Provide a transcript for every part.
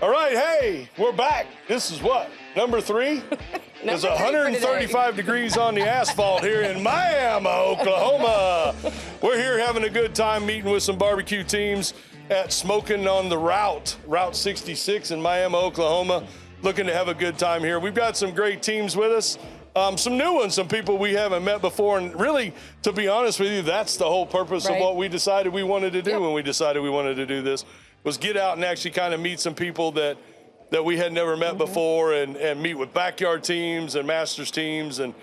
All right, hey, we're back. This is what, number 3? It's 135 degrees on the asphalt here in Miami, Oklahoma. We're here having a good time meeting with some barbecue teams at Smoking on the Route 66 in Miami, Oklahoma. Looking to have a good time here. We've got some great teams with us. Some new ones, some people we haven't met before. And really, to be honest with you, that's the whole purpose of what we decided we wanted to do when we decided we wanted to do this, was get out and actually kind of meet some people that we had never met before and meet with backyard teams and masters teams and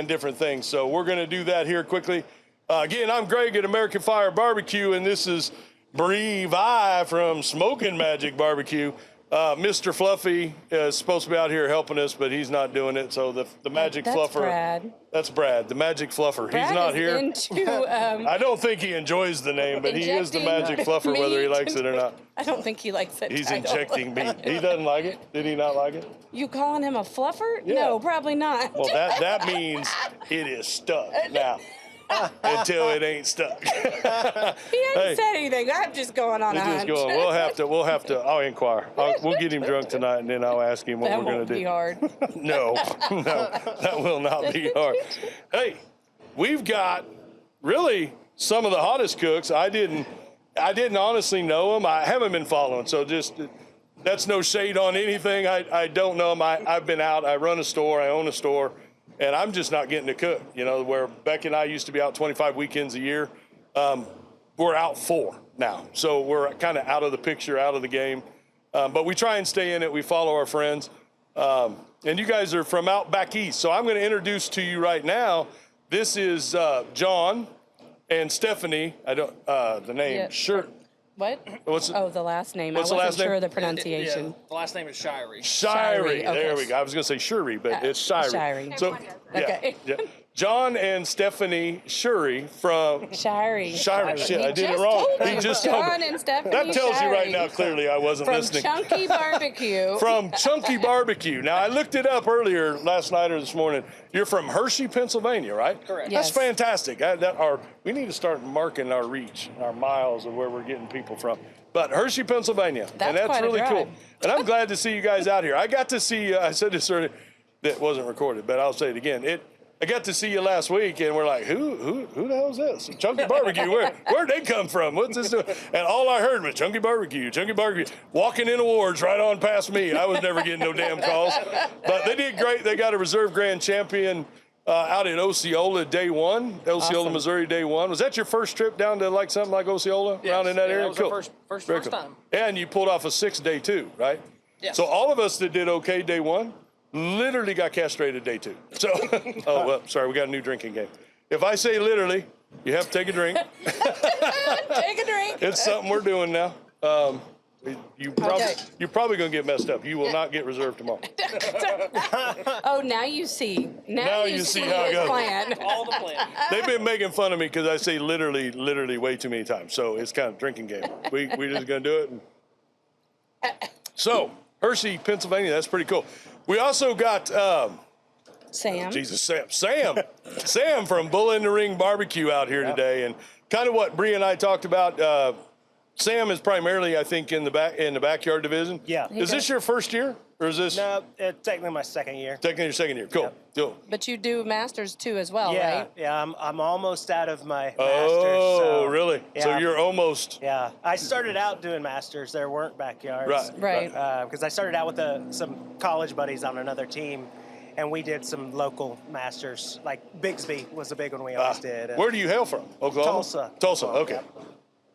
different things. So we're going to do that here quickly. Again, I'm Greg at American Fire Barbecue, and this is Bree Vi from Smoking Magic Barbecue. Mr. Fluffy is supposed to be out here helping us, but he's not doing it. So the Magic Fluffer. Brad. That's Brad, the Magic Fluffer. Brad he's not here. I don't think he enjoys the name, but he is the Magic Fluffer, whether he likes it or not. I don't think he likes it. He's injecting meat. He doesn't like it. Did he not like it? You calling him a fluffer? Yeah. No, probably not. Well, that means it is stuck now. Until it ain't stuck. He hasn't said anything. I'm just going on a hunch. We'll have to. I'll inquire. We'll get him drunk tonight, and then I'll ask him what we're going to do. That won't be hard. No, that will not be hard. Hey, we've got really some of the hottest cooks. I didn't honestly know them. I haven't been following, so just that's no shade on anything. I don't know them. I've been out. I run a store. I own a store. And I'm just not getting to cook, where Becky and I used to be out 25 weekends a year. We're out 4 now. So we're kind of out of the picture, out of the game. But we try and stay in it. We follow our friends. And you guys are from out back east. So I'm going to introduce to you right now. This is John and Stephanie. I don't, the name, Yeah. Sure. What? The last name. What's I the last wasn't sure name? of the pronunciation. Yeah, the last name is Shirey. Shirey. Okay. There we go. I was going to say Shuri, but it's Shirey. Shirey. So, Okay. yeah. John and Stephanie Shuri from Shirey. Shit, I did it wrong. He just told me. John and Stephanie That tells you right Shirey. now clearly I wasn't From listening. Chunky Barbecue. From Chunky Barbecue. Now, I looked it up earlier last night or this morning. You're from Hershey, Pennsylvania, right? Correct. Yes. That's fantastic. We need to start marking our reach, our miles of where we're getting people from. But Hershey, Pennsylvania. That's and quite a really drive. cool. And I'm glad to see you guys out here. I got to see, I said this earlier, that wasn't recorded, but I'll say it again. I got to see you last week, and we're like, who the hell is this? Chunky Barbecue, where'd they come from? What's this doing? And all I heard was Chunky Barbecue, walking in awards right on past me. I was never getting no damn calls. But they did great. They got a reserve grand champion out at Osceola day 1, Osceola, awesome. Missouri day 1. Was that your first trip down to like something like Osceola? Yes. Around in that area? That was cool. our first time. And you pulled off a 6th day 2, right? Yes. So all of us that did okay day 1 literally got castrated day 2. So, sorry, we got a new drinking game. If I say literally, you have to take a drink. Take a drink. It's something we're doing now. You're probably going to get messed up. You will not get reserved tomorrow. Oh, now you see. Now you see how it his goes. plan. All the plan. They've been making fun of me because I say literally way too many times. So it's kind of a drinking game. We just going to do it. So, Hershey, Pennsylvania, that's pretty cool. We also got Sam. Sam from Bull in the Ring Barbecue out here today, and kind of what Bree and I talked about. Sam is primarily, I think, in the backyard division. Yeah. Is this your first year, or is this? No, it's technically my second year. Technically your second year. Cool. Yep. Cool. But you do masters too as well, Yeah, right? yeah. I'm almost out of my masters. Oh, so, really? Yeah. So you're almost. Yeah, I started out doing masters. There weren't backyards. Right. Because I started out with some college buddies on another team, and we did some local masters. Like Bigsby was a big one we always did. Where do you hail from? Oklahoma? Tulsa. Tulsa. Okay. Yep.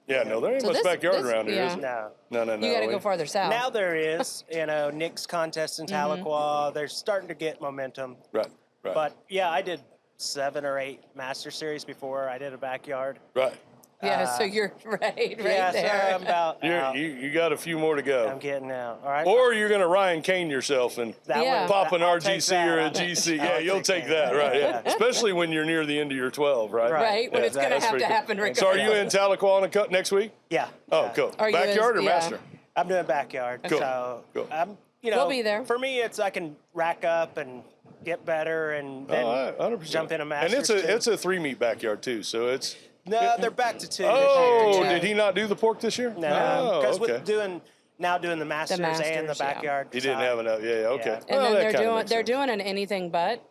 Yeah, no, there ain't So much this- backyard this- around here, yeah. is there? No. No. You got to go farther south. Now there is, Nick's contest in Tahlequah. They're starting to get momentum. Right. But yeah, I did 7 or 8 master series before I did a backyard. Right. Yeah, so you're right Yeah, there. so I'm about out. You got a few more to go. I'm getting out. All right. Or you're going to Ryan Kane yourself and Yeah. pop an I'll take RGC that. or a GC. Yeah, I'll you'll take that, right? Yeah. Especially when you're near the end of your 12, right? Right, when Yeah, it's going to that's have pretty to cool. happen regardless. So are you in Tahlequah on a cut next week? Yeah. Oh, yeah. cool. Are you Backyard or yeah. master? I'm doing backyard. Cool. So Cool. I'm, We'll be there. For me, it's I can rack up and get better and then 100%. jump in a And masters. it's a 3-meat backyard too, so it's. No, they're back to 2 Oh, this year. did he not do the pork this year? No, because okay. with doing now doing the Masters, and the Masters, yeah. backyard. He didn't side. have enough. Yeah, okay. Yeah. And Well, then that kinda makes they're sense. doing an anything but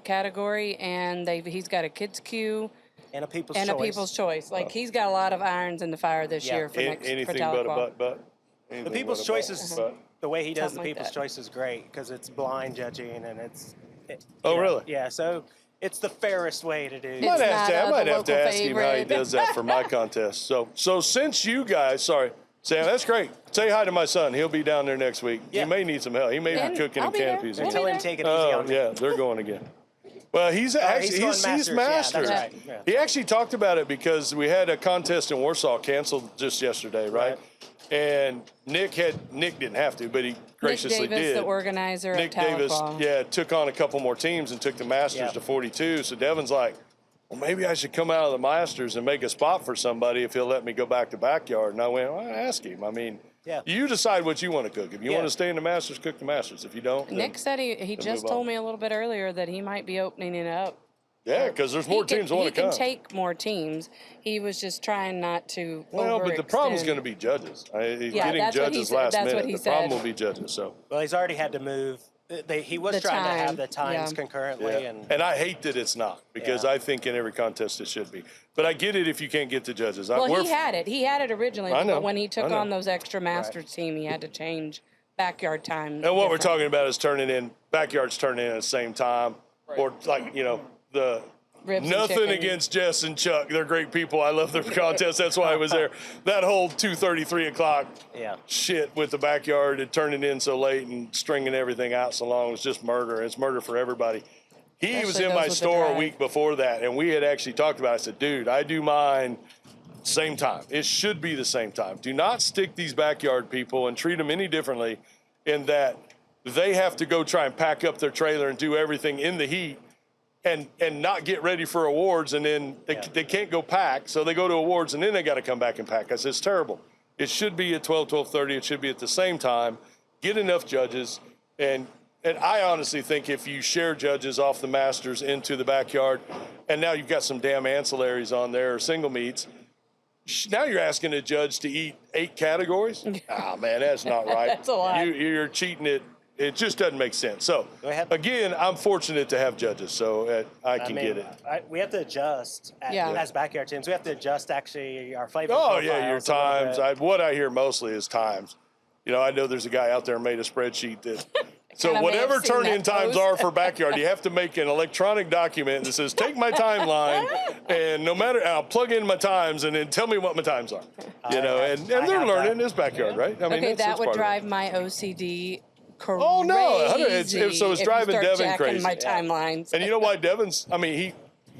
category, and he's got a kids queue And a people's and choice. a people's choice. Like he's got a lot of irons in the fire this Yeah. year for next Anything for but a Tahlequah. butt. The Anything people's but a choice butt, is butt. the way he does Something the like people's that. choice is great because it's blind judging and Oh, really? Yeah, so it's the fairest way to do. It's I might not, have the to local ask him how he favorite. does that for my contest. So since you guys, sorry, Sam, that's great. Say hi to my son. He'll be down there next week. Yeah. He may need some help. He may And be cooking I'll in be there. canopies. We'll Tell be him there. take it easy Oh, on me. yeah, they're going again. Well, he's actually going he's Masters, yeah, Masters. that's right, yeah. He actually talked about it because we had a contest in Warsaw canceled just yesterday, right? And Nick didn't have to, but he graciously Nick Davis, did. the organizer Nick of Davis, Tahlequah. yeah, took on a couple more teams and took the Masters Yeah. to 42. So Devin's like, well, maybe I should come out of the Masters and make a spot for somebody if he'll let me go back to backyard. And I went, well, ask him. I mean, Yeah. you decide what you want to cook. If you Yeah. want to stay in the Masters, cook the Masters. If you don't, then, Nick said he just move on. told me a little bit earlier that he might be opening it up. yeah, because there's more teams that want to come. He can take more teams. He was just trying not to. Well, but the problem's overextend. going to be judges. He's Yeah, getting that's what he judges said- last that's what minute. he The problem said. will be judges. So. Well, he's already had to move. He was The trying to time, have the times yeah. concurrently, Yeah. and And I hate that it's not because Yeah. I think in every contest it should be. But I get it if you can't get the judges. Well, he had it. He had it originally, I know, but when he I took know. on those extra Masters team, he had to change backyard time. And what we're different. talking about is turning in backyards, turning in at the same time, or like the. Ribs and Nothing chicken. against Jess and Chuck. They're great people. I love their contest. That's why I was there. That whole 2:30, 3 o'clock yeah. shit with the backyard and turning in so late and stringing everything out so long was just murder. It's murder for everybody. He was Especially in those my with the store a drive. week before that, and we had actually talked about it. I said, dude, I do mine same time. It should be the same time. Do not stick these backyard people and treat them any differently in that they have to go try and pack up their trailer and do everything in the heat and not get ready for awards, and then they can't go pack, so they go to awards, and then they got to come back and pack. I said, it's terrible. It should be at 12:30. It should be at the same time. Get enough judges, and I honestly think if you share judges off the Masters into the backyard, and now you've got some damn ancillaries on there or single meets, now you're asking a judge to eat 8 categories? Ah, man, that's not right. That's a lot. You're cheating it. It just doesn't make sense. So, again, I'm fortunate to have judges, so I can get it. We have to adjust as backyard teams. We have to adjust actually our flavor. Oh, yeah, your profiles a little times. bit. What I hear mostly is times. I know there's a guy out there made a spreadsheet that. So Kinda may have whatever seen turn-in that times post. are for backyard, you have to make an electronic document that says, take my timeline, and I'll plug in my times, and then tell me what my times are. And I they're have learning that. this backyard, right? I mean, Okay, it's that would part of it. drive my OCD crazy. Oh, no, so it's if driving you start Devin jacking crazy. my Yeah. timelines. And you know why Devin's? I mean,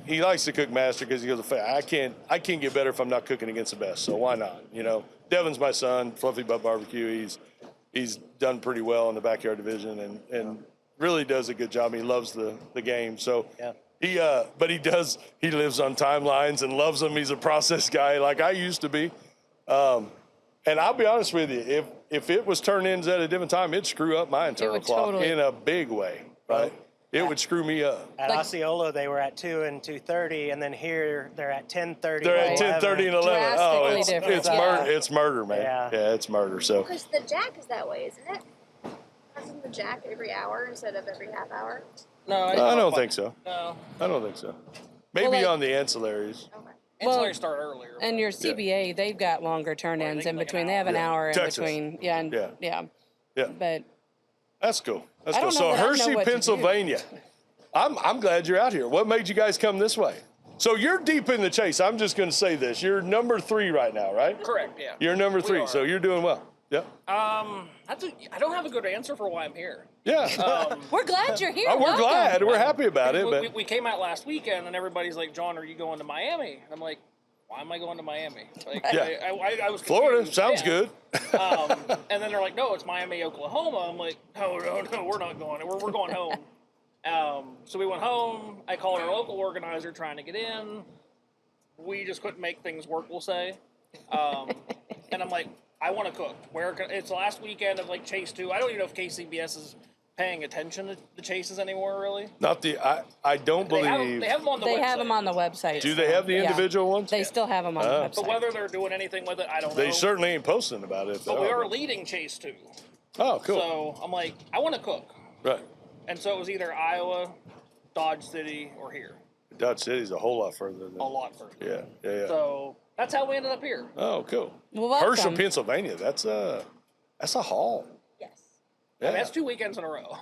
he likes to cook master because he goes, I can't get better if I'm not cooking against the best. So why not? Devin's my son, Fluffy Butt Barbecue. He's done pretty well in the backyard division and really does a good job. He loves the game. So but he lives on timelines and loves them. He's a process guy like I used to be. And I'll be honest with you, if it was turn-ins at a different time, it'd screw up my internal would clock totally. in a big way, right? It would screw me up. At Osceola, they were at 2 and 2:30, and then here they're at 10:30. They're at 10:30 and 11. Oh, Drastically different, it's yeah. murder. It's murder, man. Yeah. Yeah, it's murder. So Because the jack is that way, isn't it? Isn't the jack every hour instead of every half hour? No, I don't think so. No. I don't think so. Maybe Well, like- on the ancillaries. Okay. Ancillary start earlier. And your CBA, they've got longer turn-ins they in can make between. an They have an hour. hour in Texas. between. Yeah. Yeah, But that's cool. That's I cool. don't know So that I know Hershey, what to do. Pennsylvania. I'm glad you're out here. What made you guys come this way? So you're deep in the chase. I'm just going to say this. You're number 3 right now, right? Correct, yeah. You're number We 3, are. so you're doing well. Yep. I don't have a good answer for why I'm here. Yeah. we're glad you're here. We're Welcome. glad. We're happy about it. But We came out last weekend, and everybody's like, John, are you going to Miami? And I'm like, why am I going to Miami? Like, Yeah. I was Florida confused. sounds Yeah. good. And then they're like, no, it's Miami, Oklahoma. I'm like, no, we're not going. We're going home. So we went home. I called our local organizer trying to get in. We just couldn't make things work, we'll say. And I'm like, I want to cook. It's the last weekend of like Chase 2. I don't even know if KCBS is paying attention to the chases anymore, really. Not the. I don't believe. They have them on the They website. have them on the website. Do they have the individual ones? They still have them on the website. But whether they're doing anything with it, I don't know. They certainly ain't posting about it. But we are leading Chase 2. Oh, cool. So I'm like, I want to cook. Right. And so it was either Iowa, Dodge City, or here. Dodge City's a whole lot further than. A lot further. Yeah. So that's how we ended up here. Oh, cool. Well, welcome. Herschel, Pennsylvania. That's a haul. Yes. Yeah. That's 2 weekends in a row.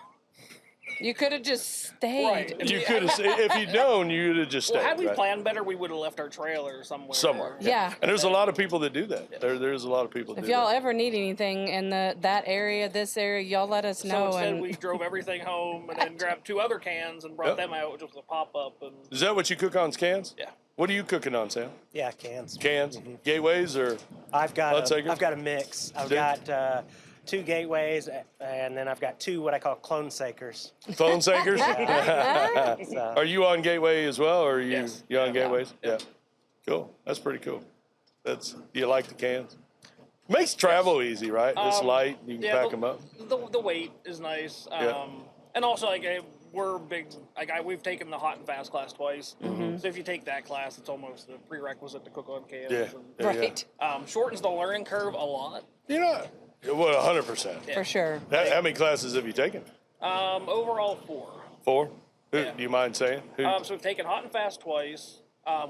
You could have just stayed. Right. You could have, if you'd known, you'd have just stayed. Well, had we right? planned better, we would have left our trailer somewhere. Somewhere. Yeah. And there's a lot of people that do that. There's a lot of people that If do y'all that. ever need anything in that area, this area, y'all let us So know. instead, And we drove everything home and then grabbed 2 other cans and brought Yep. them out, which was a pop-up. And Is that what you cook on, cans? yeah. What are you cooking on, Sam? Yeah, cans. Cans? Gateways or? I've got Let's take 'em. I've got a mix. I've Do- got 2 gateways, and then I've got 2 what I call clone sakers. Phone sakers? So, Are you on Gateway as well, or are you Yes. you on Yeah. Gateways? Yeah. Cool. That's pretty cool. Do you like the cans? Makes travel easy, right? It's light. You can pack them up. The weight is nice. Yeah. And also, like, we're big. Like, we've taken the hot and fast class twice. So if you take that class, it's almost a prerequisite to cook on cans. Yeah. And, right, shortens the learning curve a lot. You know, well, 100%. for sure. How many classes have you taken? Overall, 4. 4? Who, Yeah. Do you mind saying? Who? So we've taken hot and fast twice.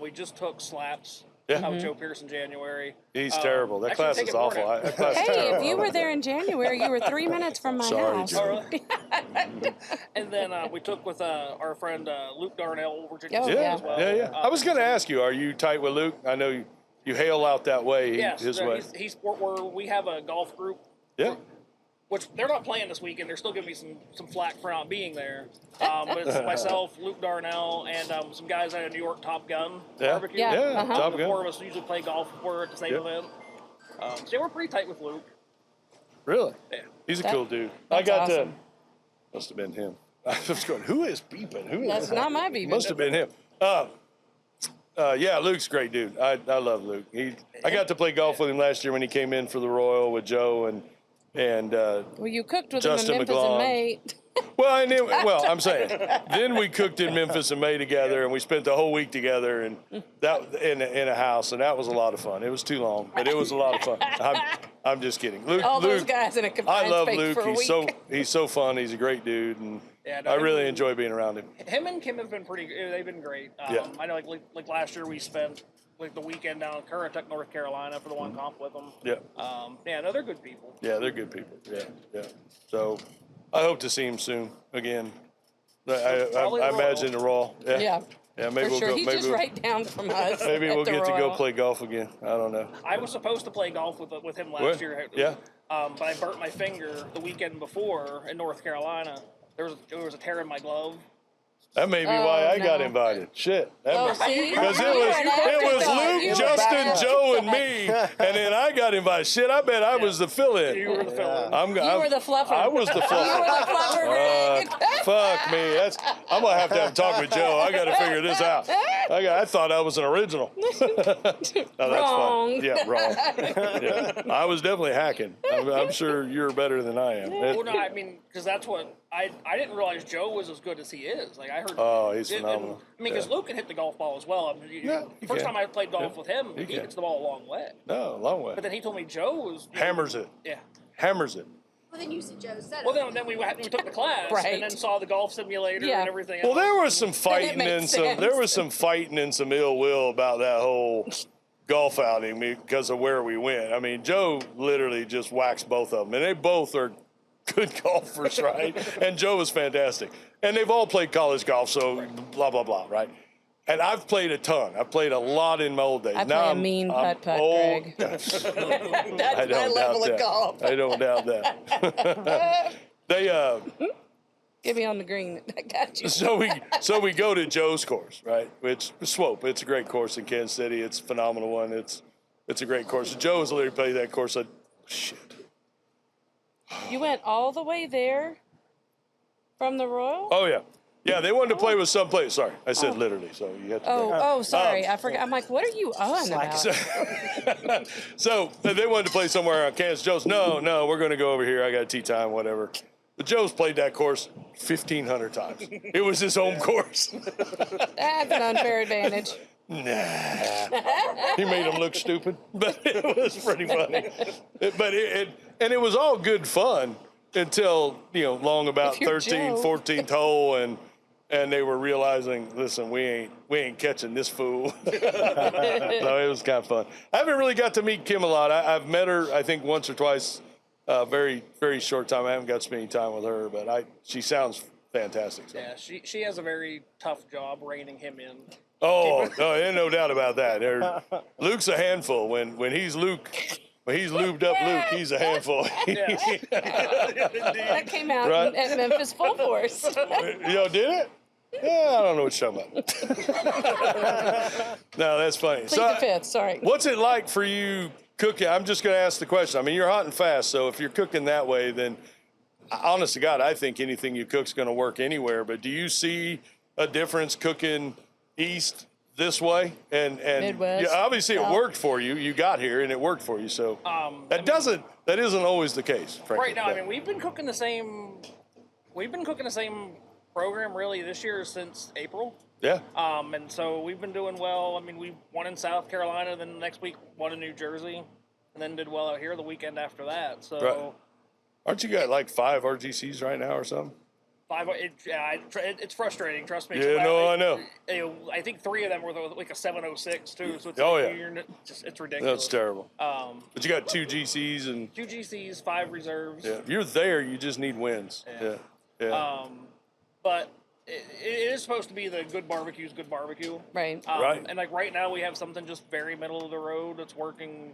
We just took slaps. Yeah. With Joe Pierce in January. He's terrible. That actually, class take is it more awful. now. That class is Hey, terrible. if you were there in January, you were 3 minutes from my Sorry, house. Joe. Oh, really? And then we took with our friend Luke Darnell, Virginia Oh, State Yeah, as well. yeah. I was going to ask you, are you tight with Luke? I know you hail out that way, Yes, his way. we have a golf group, Yeah. which they're not playing this weekend. They're still giving me some flack for not being there. But it's myself, Luke Darnell, and some guys out of New York Top Gun Yeah. Barbecue. Yeah, Yeah, uh-huh. Top The Gun. 4 of us usually play golf before at the same Yeah. event. So yeah, we're pretty tight with Luke. Really? Yeah. He's a That- cool dude. that's awesome. Must have been him. I was going, who is beeping? Who is That's that? not my beeping. Must have been him. Yeah, Luke's a great dude. I love Luke. I got to play golf with him last year when he came in for the Royal with Joe and Well, you cooked with Justin them in Memphis McGlone. in May. I'm saying, then we cooked in Memphis in May together, and we spent the whole week together, and that in a house, and that was a lot of fun. It was too long, but it was a lot of fun. I'm just kidding. Luke, All those Luke, guys in a confined I love space Luke. for a week. He's so fun. He's a great dude, and Yeah, no, I really he- enjoy being around him. Him and Kim have been they've been great. Yeah. I know, like last year we spent like the weekend down in Currituck, North Carolina for the one comp with them. Yeah, No, they're good people. yeah, they're good people. Yeah. So I hope to see him soon again. I Probably the imagine the Raw. Yeah, Yeah, maybe for we'll sure. go. He's Maybe just right down from us. maybe at we'll the get to go Royal. play golf again. I don't know. I was supposed to play golf with him last What? year. Yeah. But I burnt my finger the weekend before in North Carolina. There was a tear in my glove. That may be why I got no. invited. Shit. Oh, see? Because You it were was an Luke, afterthought. Justin, Joe, and me, and then I got invited. Shit, I bet I was the fill-in. You were the fellow. You were the fluffer. I was the You fluffer. were the fluffer, Greg. Fuck me. I'm gonna have to have a talk with Joe. I got to figure this out. I thought I was an original. No, that's Wrong. fine. Yeah, wrong. Yeah. I was definitely hacking. I'm sure you're better than I am. Well, no, I mean, because that's what I didn't realize Joe was as good as he is. Like I heard. Oh, he's and- phenomenal. I mean, because Yeah. Luke can hit the golf ball as well. I mean, Yeah, he first can. time I played golf Yeah. with him, He he can. hits the ball a long way. No, a long way. But then he told me Joe was Hammers it. Yeah. Hammers it. Well, then you said Joe said Well, then we took the class Right. and then saw the golf simulator Yeah. and everything. Well, else. there was some fighting makes and some. sense. There was some fighting and some ill will about that whole golf outing because of where we went. I mean, Joe literally just waxed both of them, and they both are good golfers, right? And Joe was fantastic, and they've all played college golf, so blah blah blah, right? And I've played a ton. I've played a lot in my old days. I play a mean putt-putt, old. Greg. That's That's my level of golf. I don't doubt that. Get me on the green. I got you. So we go to Joe's course, right? Which Swope. It's a great course in Kansas City. It's a phenomenal one. It's a great course. Joe has literally played that course. Shit. You went all the way there from the Royal? Oh yeah, yeah. They wanted to play with some place. Sorry, I said literally. So you have to. Oh, sorry. I forgot. I'm like, what are you on about? So they wanted to play somewhere on Kansas. Joe's no, we're going to go over here. I got tea time, whatever. But Joe's played that course 1,500 times. It was his home course. That's an unfair advantage. Nah. He made him look stupid, but it was pretty funny. And it was all good fun until, long about If you're 13th, Joe. 14th hole, and they were realizing, listen, we ain't catching this fool. So it was kind of fun. I haven't really got to meet Kim a lot. I've met her, I think, once or twice. Very, very short time. I haven't got to spend any time with her, but she sounds fantastic. So. Yeah, she has a very tough job reining him in. Oh, no, ain't no doubt about that. Luke's a handful. When he's Luke, when he's lubed up Luke, he's a handful. That came out Right. at Memphis full force. Did it? Yeah, I don't know what you're talking about. No, that's funny. Plead the fifth, sorry. What's it like for you cooking? I'm just going to ask the question. I mean, you're hot and fast, so if you're cooking that way, then honest to God, I think anything you cook's going to work anywhere. But do you see a difference cooking east this way and Midwest, obviously South. it worked for you. You got here and it worked for you. So that isn't always the case. Frankly. Right now, I mean, we've been cooking the same program really this year since April. Yeah. And so we've been doing well. I mean, we won in South Carolina, then the next week won in New Jersey, and then did well out here the weekend after that. So, Right. Aren't you got like 5 RGCs right now or something? It's frustrating. Trust me. Yeah, I know. I think 3 of them were like a 706 too. So it's it's ridiculous. That's terrible. But you got 2 GCs and 2 GCs, 5 reserves. yeah. If you're there, you just need wins. Yeah. But it is supposed to be the good barbecue's good barbecue. Right. Right. And like right now we have something just very middle of the road that's working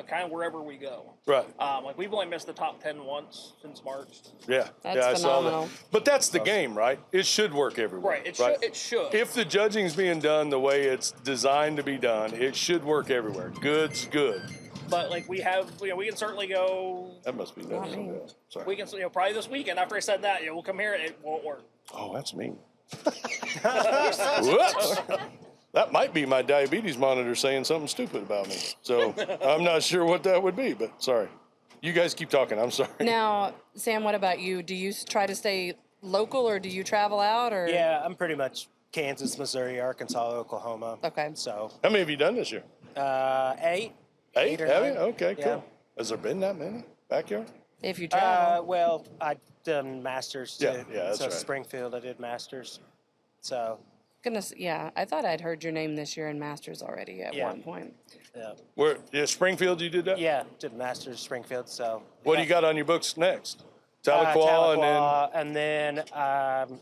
kind of wherever we go. Right. Like we've only missed the top 10 once since March. Yeah. That's I saw phenomenal. that. But that's the game, right? It should work everywhere. Right. It should. If the judging's being done the way it's designed to be done, it should work everywhere. Good's good. But like we can certainly go. That must be nice. Sorry. We can probably this weekend after I said that we'll come here and it won't work. Oh, that's mean. Whoops. That might be my diabetes monitor saying something stupid about me. So I'm not sure what that would be, but sorry. You guys keep talking. I'm sorry. Now, Sam, what about you? Do you try to stay local or do you travel out? Or Yeah, I'm pretty much Kansas, Missouri, Arkansas, Oklahoma. Okay. So, How many have you done this year? 8. 8? or Have you? 9. Okay, cool. Yeah. Has there been that many backyard? If you travel. Well, I done Masters too. Yeah, that's so right. Springfield, I did Masters. So, Goodness, yeah. I thought I'd heard your name this year in Masters already at Yeah. one point. yeah, Springfield you did that? yeah, did Masters Springfield. So, What do you got on your books next? Tahlequah, and then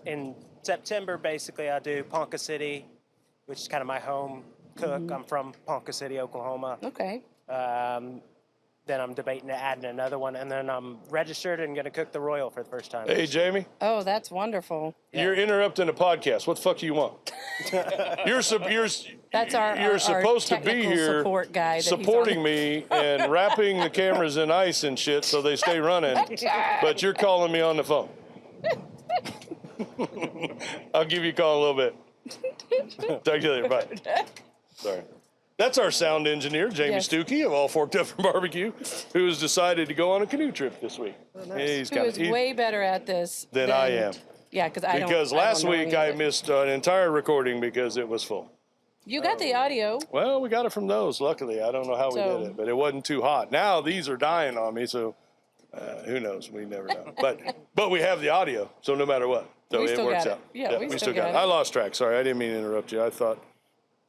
in September, basically, I do Ponca City, which is kind of my home cook. Mm-hmm. I'm from Ponca City, Oklahoma. Okay. Then I'm debating adding another one, and then I'm registered and going to cook the Royal for the first time. Hey, Jamie, Oh, that's wonderful. you're interrupting the podcast. What the fuck do you want? you're That's our You're our supposed to be technical here support guy that he's supporting on. me and wrapping the cameras in ice and shit so they stay running. But you're calling me on the phone. I'll give you a call in a little bit. Talk to you later. Bye. Sorry. That's our sound engineer, Jamie Yes. Stuckey of All Forked Up from Barbecue, who has decided to go on a canoe trip this week. He's Who is way better at this than I am. Yeah, because I don't. Because I don't last know week any of I it. missed an entire recording because it was full. You got the audio. Well, we got it from those, luckily. I don't know how we So- did it, but it wasn't too hot. Now these are dying on me, so who knows? We never know. But we have the audio, so no matter what. So We it still works got it. out. Yeah, we still got it. I lost track. Sorry, I didn't mean to interrupt you. I thought,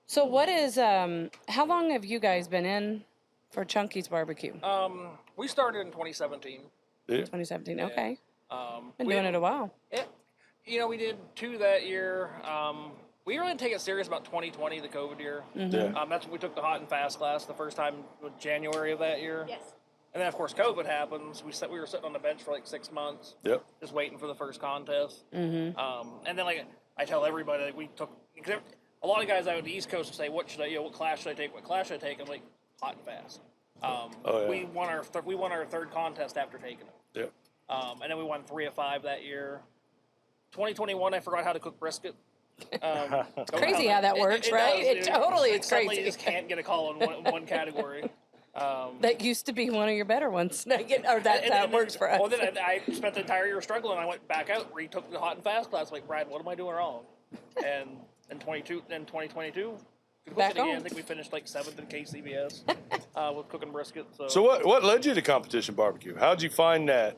So what is how long have you guys been in for Chunky's Barbecue? We started in 2017. yeah. 2017. Okay. Been we- doing it a while. We did 2 that year. We really didn't take it serious about 2020, the COVID year. Mm-hmm. Yeah. That's when we took the hot and fast class the first time in January of that year. Yes. And then, of course, COVID happens. We were sitting on the bench for like 6 months, Yep. just waiting for the first contest. Mm-hmm. And then, like I tell everybody, like, we took a lot of guys out on the East Coast will say, "What class should I take? What class should I take?" I'm like, hot and fast. Yeah. We won our third contest after taking it. Yep. And then we won 3 of 5 that year. 2021, I forgot how to cook brisket. Crazy how that works, right? does. It totally like is suddenly crazy. You just can't get a call in one category. That used to be one of your better ones. Or that works for us. Well, then I spent the entire year struggling. I went back out, retook the hot and fast class. Like, Brad, what am I doing wrong? And in 2022, Back again, on. I think we finished like 7th in KCBS with cooking brisket. So what led you to competition barbecue? How'd you find that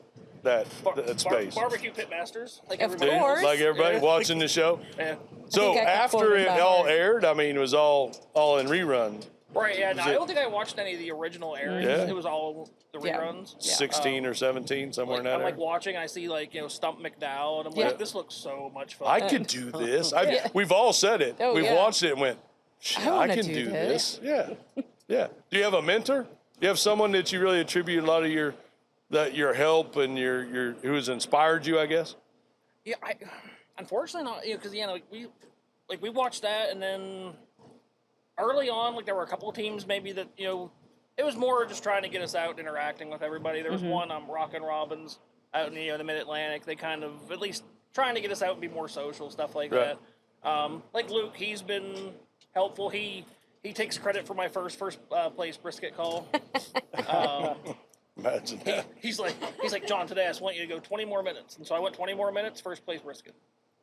space? Barbecue pit masters, like Of everybody. course. Like everybody Yeah. watching the show. Yeah. So I think I could after quote it it by all heart. aired, I mean, it was all in rerun. Right, yeah. No, Is I it- don't think I watched any of the original airings. Yeah. It was all the Yeah. reruns. 16 or 17, somewhere in that I'm area. like watching, I see like, Stump McDowell, and I'm Yeah. like, this looks so much fun. I could do this. Yeah. We've all said it. Oh, We've yeah. watched it and went, I I wanna can do do this. this. Yeah. Yeah. Do you have a mentor? Do you have someone that you really attribute a lot of your help and your who has inspired you, I guess? Yeah, unfortunately not, because we watched that, and then early on, like there were a couple of teams maybe that it was more just trying to get us out interacting with everybody. There was one Rockin' Robins out in the Mid Atlantic. They kind of at least trying to get us out and be more social, stuff like Right. that. Like Luke, he's been helpful. He takes credit for my first place brisket call. Imagine that. He's like, John, today I just want you to go 20 more minutes. And so I went 20 more minutes, first place brisket.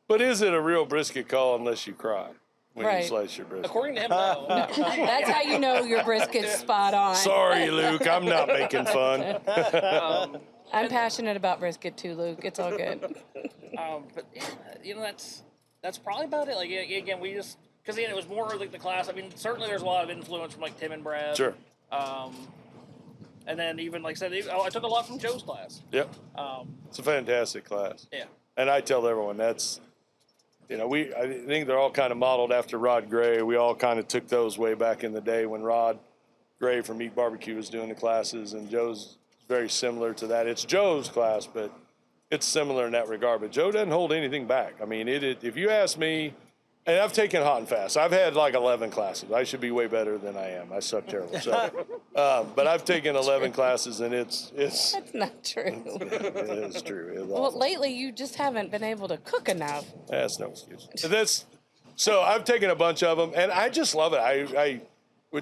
But is it a real brisket call unless you cry when Right. you slice your brisket? According to him, no. That's how you know your brisket's spot on. Sorry, Luke. I'm not making fun. I'm passionate about brisket too, Luke. It's all good. But that's probably about it. Like again, we just because it was more like the class. I mean, certainly there's a lot of influence from like Tim and Brad. Sure. And then even like I said, I took a lot from Joe's class. Yep. It's a fantastic class. Yeah. And I tell everyone that's, I think they're all kind of modeled after Rod Gray. We all kind of took those way back in the day when Rod Gray from Meat Barbecue was doing the classes, and Joe's very similar to that. It's Joe's class, but it's similar in that regard. But Joe doesn't hold anything back. I mean, if you ask me, and I've taken hot and fast. I've had like 11 classes. I should be way better than I am. I suck terrible. So, but I've taken 11 classes, and it's That's not true. it is true. It's Well, awful. lately you just haven't been able to cook enough. That's no excuse. So I've taken a bunch of them, and I just love it. I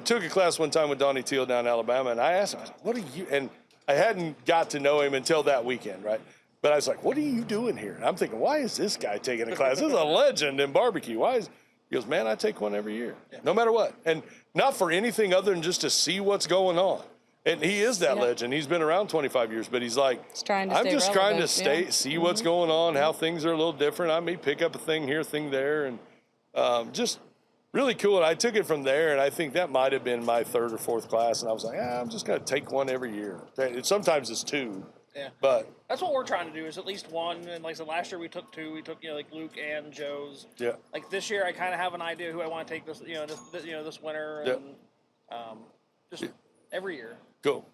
took a class one time with Donnie Teal down in Alabama, and I asked him, "What are you?" And I hadn't got to know him until that weekend, right? But I was like, "What are you doing here?" And I'm thinking, "Why is this guy taking a class? This is a legend in barbecue. Why is?" He goes, "Man, I take one every year, no matter what, and not for anything other than just to see what's going on." And he is that Yeah. legend. He's been around 25 years, but he's like, He's trying to I'm stay just trying to relevant, yeah. see what's going on, how things are a little different. I may pick up a thing here, thing there, and just really cool. And I took it from there, and I think that might have been my third or fourth class. And I was like, I'm just going to take one every year. Sometimes it's two, Yeah. but That's what we're trying to do is at least one. And like I said, last year we took two. We took like Luke and Joe's. yeah. Like this year, I kind of have an idea who I want to take this this winter Yeah. and just every year. Cool.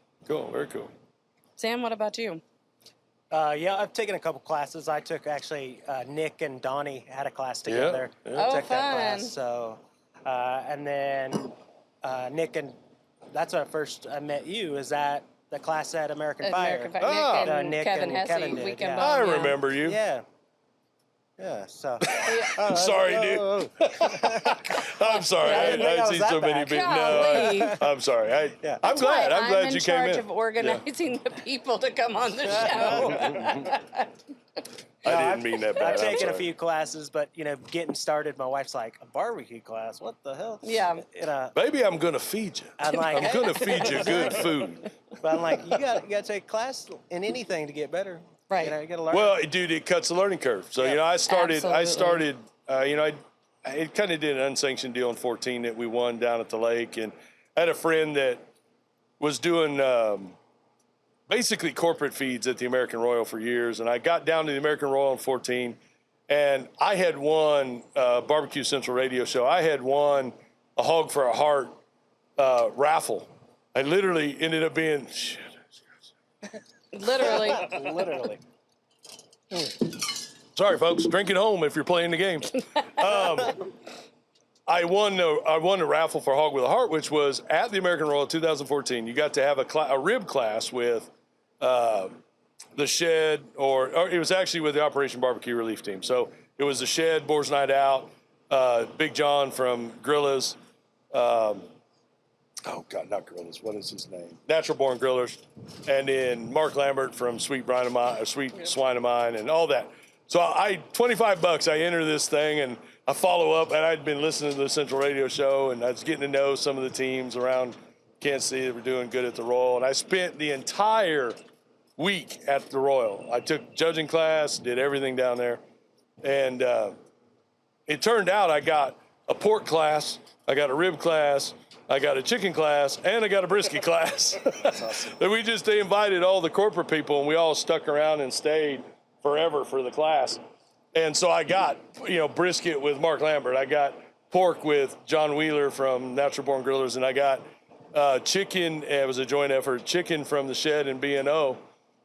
Very cool. Sam, what about you? Yeah, I've taken a couple classes. I took actually Nick and Donnie had a class together. yeah. Oh, Took that fun. class. So, and then Nick and that's when I first met you. Is that the class at American Fire? American Ah. Nick and Nick Kevin and Hesse, Kevin did, Weekend yeah. I Bum, yeah. remember you. Yeah. Yeah. So. I'm sorry, dude. I'm sorry. Yeah, I didn't think I I was see that so many bad. people. Golly. No, I'm sorry. I'm That's glad. why I'm glad in you came charge in. of organizing the people to come on the show. I didn't mean that bad. I've I'm taken a sorry. few classes, but getting started, my wife's like, a barbecue class? What the hell? Yeah. And, Baby, I'm gonna feed you. I'm like, I'm gonna feed you good food. but I'm like, you got to take class in anything to get better. Right. You got to learn. Well, dude, it cuts the learning curve. So Yeah. I started. Absolutely. I kind of did an unsanctioned deal in 14 that we won down at the lake, and I had a friend that was doing basically corporate feeds at the American Royal for years, and I got down to the American Royal in 14, and I had won Barbecue Central radio show. I had won a Hog for a Heart raffle. I literally ended up being Literally. Literally. sorry, folks, drink at home if you're playing the games. I won a raffle for Hog with a Heart, which was at the American Royal 2014. You got to have a rib class with the Shed, or it was actually with the Operation Barbecue Relief Team. So it was the Shed, Boar's Night Out, Big John from Grillas, oh God, not Grillers. What is his name? Natural Born Grillers, and then Mark Lambert from Sweet Swine of Mine, and all that. So I $25. I enter this thing and I follow up, and I'd been listening to the Central Radio Show, and I was getting to know some of the teams around Kansas City that were doing good at the Royal, and I spent the entire week at the Royal. I took judging class, did everything down there, and it turned out I got a pork class, I got a rib class, I got a chicken class, and I got a brisket class. That's awesome. They invited all the corporate people, and we all stuck around and stayed forever for the class. And so I got, brisket with Mark Lambert. I got pork with John Wheeler from Natural Born Grillers, and I got chicken. It was a joint effort, chicken from the Shed and B&O,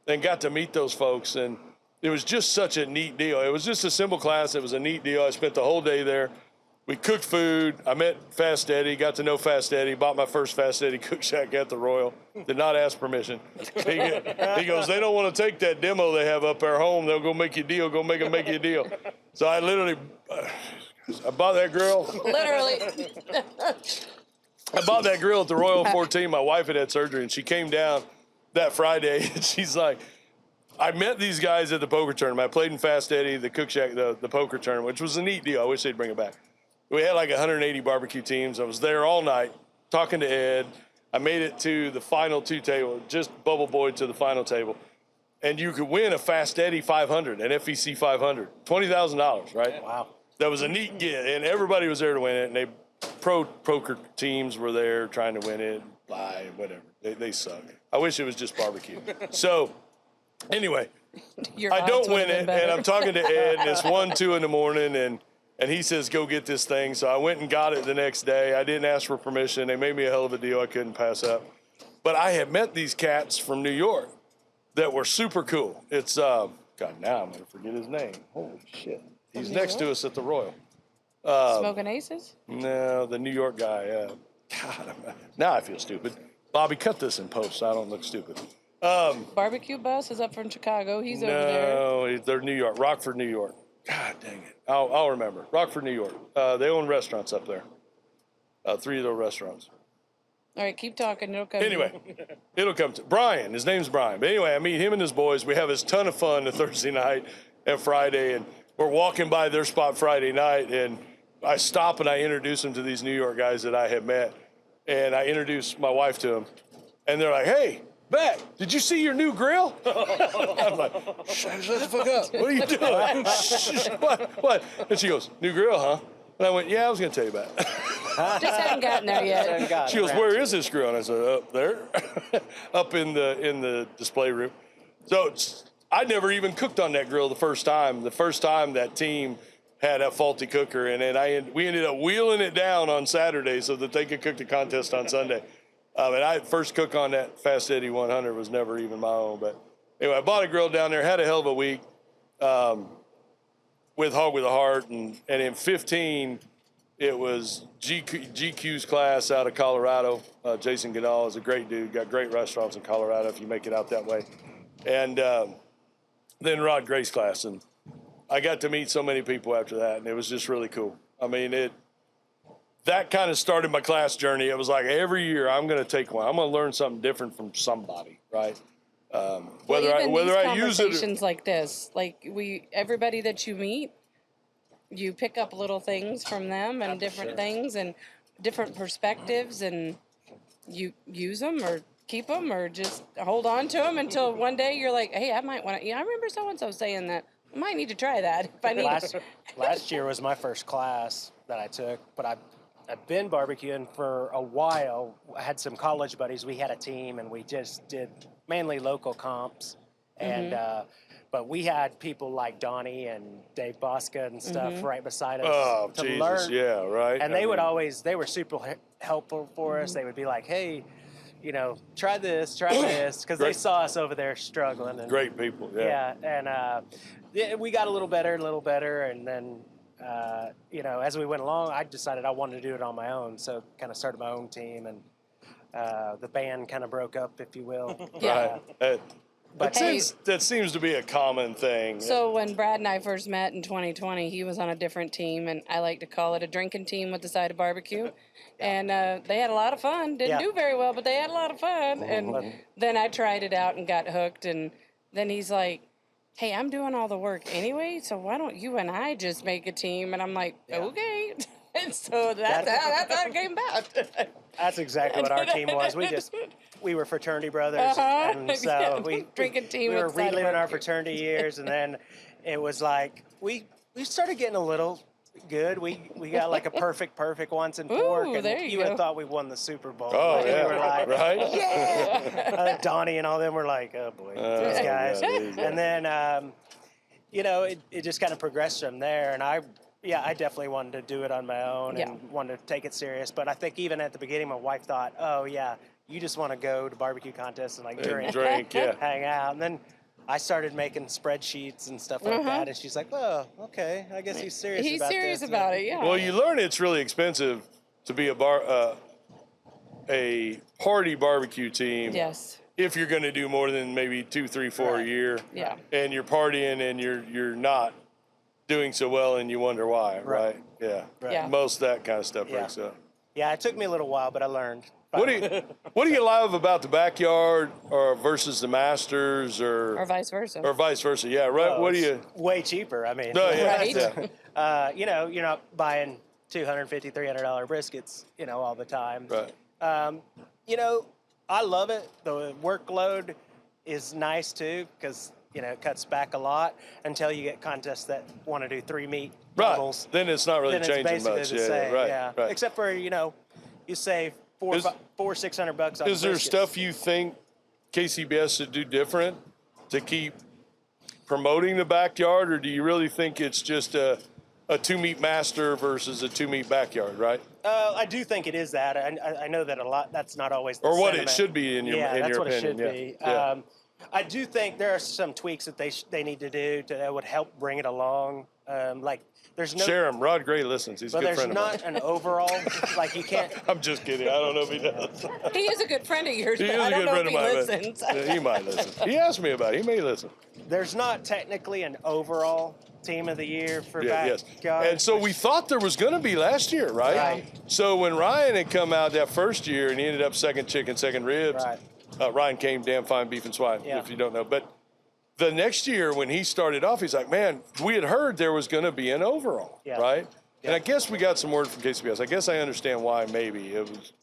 and got to meet those folks. And it was just such a neat deal. It was just a simple class. It was a neat deal. I spent the whole day there. We cooked food. I met Fast Eddie, got to know Fast Eddie, bought my first Fast Eddie cook shack at the Royal. Did not ask permission. He goes, they don't want to take that demo they have up there home. They'll go make you a deal. Go make them make you a deal. So I literally, I bought that grill. Literally. I bought that grill at the Royal 14. My wife had surgery, and she came down that Friday, and she's like, I met these guys at the poker tournament. I played in Fast Eddie, the cook shack, the poker tournament, which was a neat deal. I wish they'd bring it back. We had like 180 barbecue teams. I was there all night talking to Ed. I made it to the final two table, just bubble boy to the final table. And you could win a Fast Eddie 500, an FEC 500, $20,000, right? Wow. That was a neat get, and everybody was there to win it. And pro poker teams were there trying to win it, buy, whatever. They suck. I wish it was just barbecue. So anyway, I don't win it, and I'm talking to Ed, and it's 1, 2 in the morning, and he says, go get this thing. So I went and got it the next day. I didn't ask for permission. They made me a hell of a deal I couldn't pass up. But I had met these cats from New York that were super cool. It's, God, now I'm going to forget his name. Holy shit. He's next to us at the Royal. Smoking Aces? No, the New York guy. God, now I feel stupid. Bobby, cut this in post so I don't look stupid. Barbecue Bus is up from Chicago. He's over there. No, they're New York. Rockford, New York. God dang it. I'll remember. Rockford, New York. They own restaurants up there. 3 of those restaurants. All right, keep talking. It'll come. Anyway, it'll come to Brian. His name's Brian. But anyway, I meet him and his boys. We have this ton of fun the Thursday night and Friday, and we're walking by their spot Friday night, and I stop and I introduce them to these New York guys that I had met, and I introduce my wife to them, and they're like, hey, Beck, did you see your new grill? I'm like, shut the fuck up. What are you doing? What? And she goes, new grill, huh? And I went, yeah, I was going to tell you about it. Just hadn't gotten there yet. She goes, where is this grill? And I said, up there, up in the display room. So I never even cooked on that grill the first time. The first time that team had a faulty cooker, and then we ended up wheeling it down on Saturday so that they could cook the contest on Sunday. And I first cook on that Fast Eddie 100 was never even my own. But anyway, I bought a grill down there, had a hell of a week with Hog with a Heart. And in 15, it was GQ's class out of Colorado. Jason Goodall is a great dude, got great restaurants in Colorado if you make it out that way. And then Rod Gray's class. And I got to meet so many people after that, and it was just really cool. I mean, that kind of started my class journey. It was like every year I'm going to take one. I'm going to learn something different from somebody, right? Whether I use it. Conversations like this, like everybody that you meet, you pick up little things from them and different things and different perspectives, and you use them or keep them or just hold on to them until one day you're like, hey, I might want to. I remember so and so saying that. I might need to try that if I need. Last year was my first class that I took, but I've been barbecuing for a while. I had some college buddies. We had a team, and we just did mainly local comps. And but we had people like Donnie and Dave Bosca and stuff right beside us to Jesus, learn. Yeah, right. And they were super helpful for us. They would be like, hey, try this, because they saw us over there struggling. And, great people, yeah. And we got a little better, and then, as we went along, I decided I wanted to do it on my own, so kind of started my own team, and the band kind of broke up, if you will. Yeah. But That seems to be a common thing. So when Brad and I first met in 2020, he was on a different team, and I like to call it a drinking team with a side of barbecue. And they had a lot of fun. Didn't do very well, but they had a lot of fun. And then I tried it out and got hooked. And then he's like, hey, I'm doing all the work anyway, so why don't you and I just make a team? And I'm like, okay. And so that's how it came about. That's exactly what our team was. We were fraternity brothers, and so drinking team. We were with side of reliving our barbecue. fraternity years, and then it was like we started getting a little good. We got like a perfect once in pork, Ooh, and there you would go. have thought we won the Super Bowl. Oh, Like, yeah, we were like, right? yeah. Donnie and all them were like, oh boy, these guys. yeah. And then it just kind of progressed from there, and I definitely wanted to do it on my own and wanted to take it serious. But I think even at the beginning, my wife thought, oh, yeah, you just want to go to barbecue contests and like drink, yeah. hang out. And then I started making spreadsheets and stuff like that. And she's like, oh, okay, I guess he's serious He's about this. serious about it, yeah. Well, you learn it's really expensive to be a party barbecue team. Yes. If you're going to do more than maybe 2, 3, 4 a year. Yeah. And you're partying and you're not doing so well and you wonder why, right? Yeah. Right. Yeah. Most of that kind of stuff breaks up. Yeah, it took me a little while, but I learned. What do you love about the backyard or versus the Masters Or vice versa. or vice versa? Yeah, right. Oh, What do it's you? way cheaper. I mean, No, yeah, Right. yeah. you're not buying $250, $300 briskets, all the time. Right. I love it. The workload is nice too because it cuts back a lot until you get contests that want to do 3 meat Right. doubles. Then it's not really Then it's changing basically much. the Yeah, same. right. Yeah. Right. Except for you save $400-$600 on Is there briskets. stuff you think KCBS should do different to keep promoting the backyard, or do you really think it's just a 2-meat master versus a 2-meat backyard, right? I do think it is that. I know that a lot. That's not always the Or what sentiment. it should be in your that's what opinion. it should be. Yeah. I do think there are some tweaks that they need to do that would help bring it along. Like there's no. Share him. Rod Gray listens. He's a But good there's friend of mine. not an overall like you can't. I'm just kidding. I don't know if he does. He is a good friend of yours, He but is I a don't good know friend if of he mine. listens. But he might listen. He asked me about it. He may listen. There's not technically an overall team of the year for Yes. backyard. And so we thought there was going to be last year, right? Right. So when Ryan had come out that first year and he ended up second chicken, second ribs, Right. Ryan came damn fine beef and swine, Yeah. if you don't know. But the next year when he started off, he's like, man, we had heard there was going to be an overall, Yeah. right? And I guess we got some word from KCBS. I guess I understand why maybe. It was,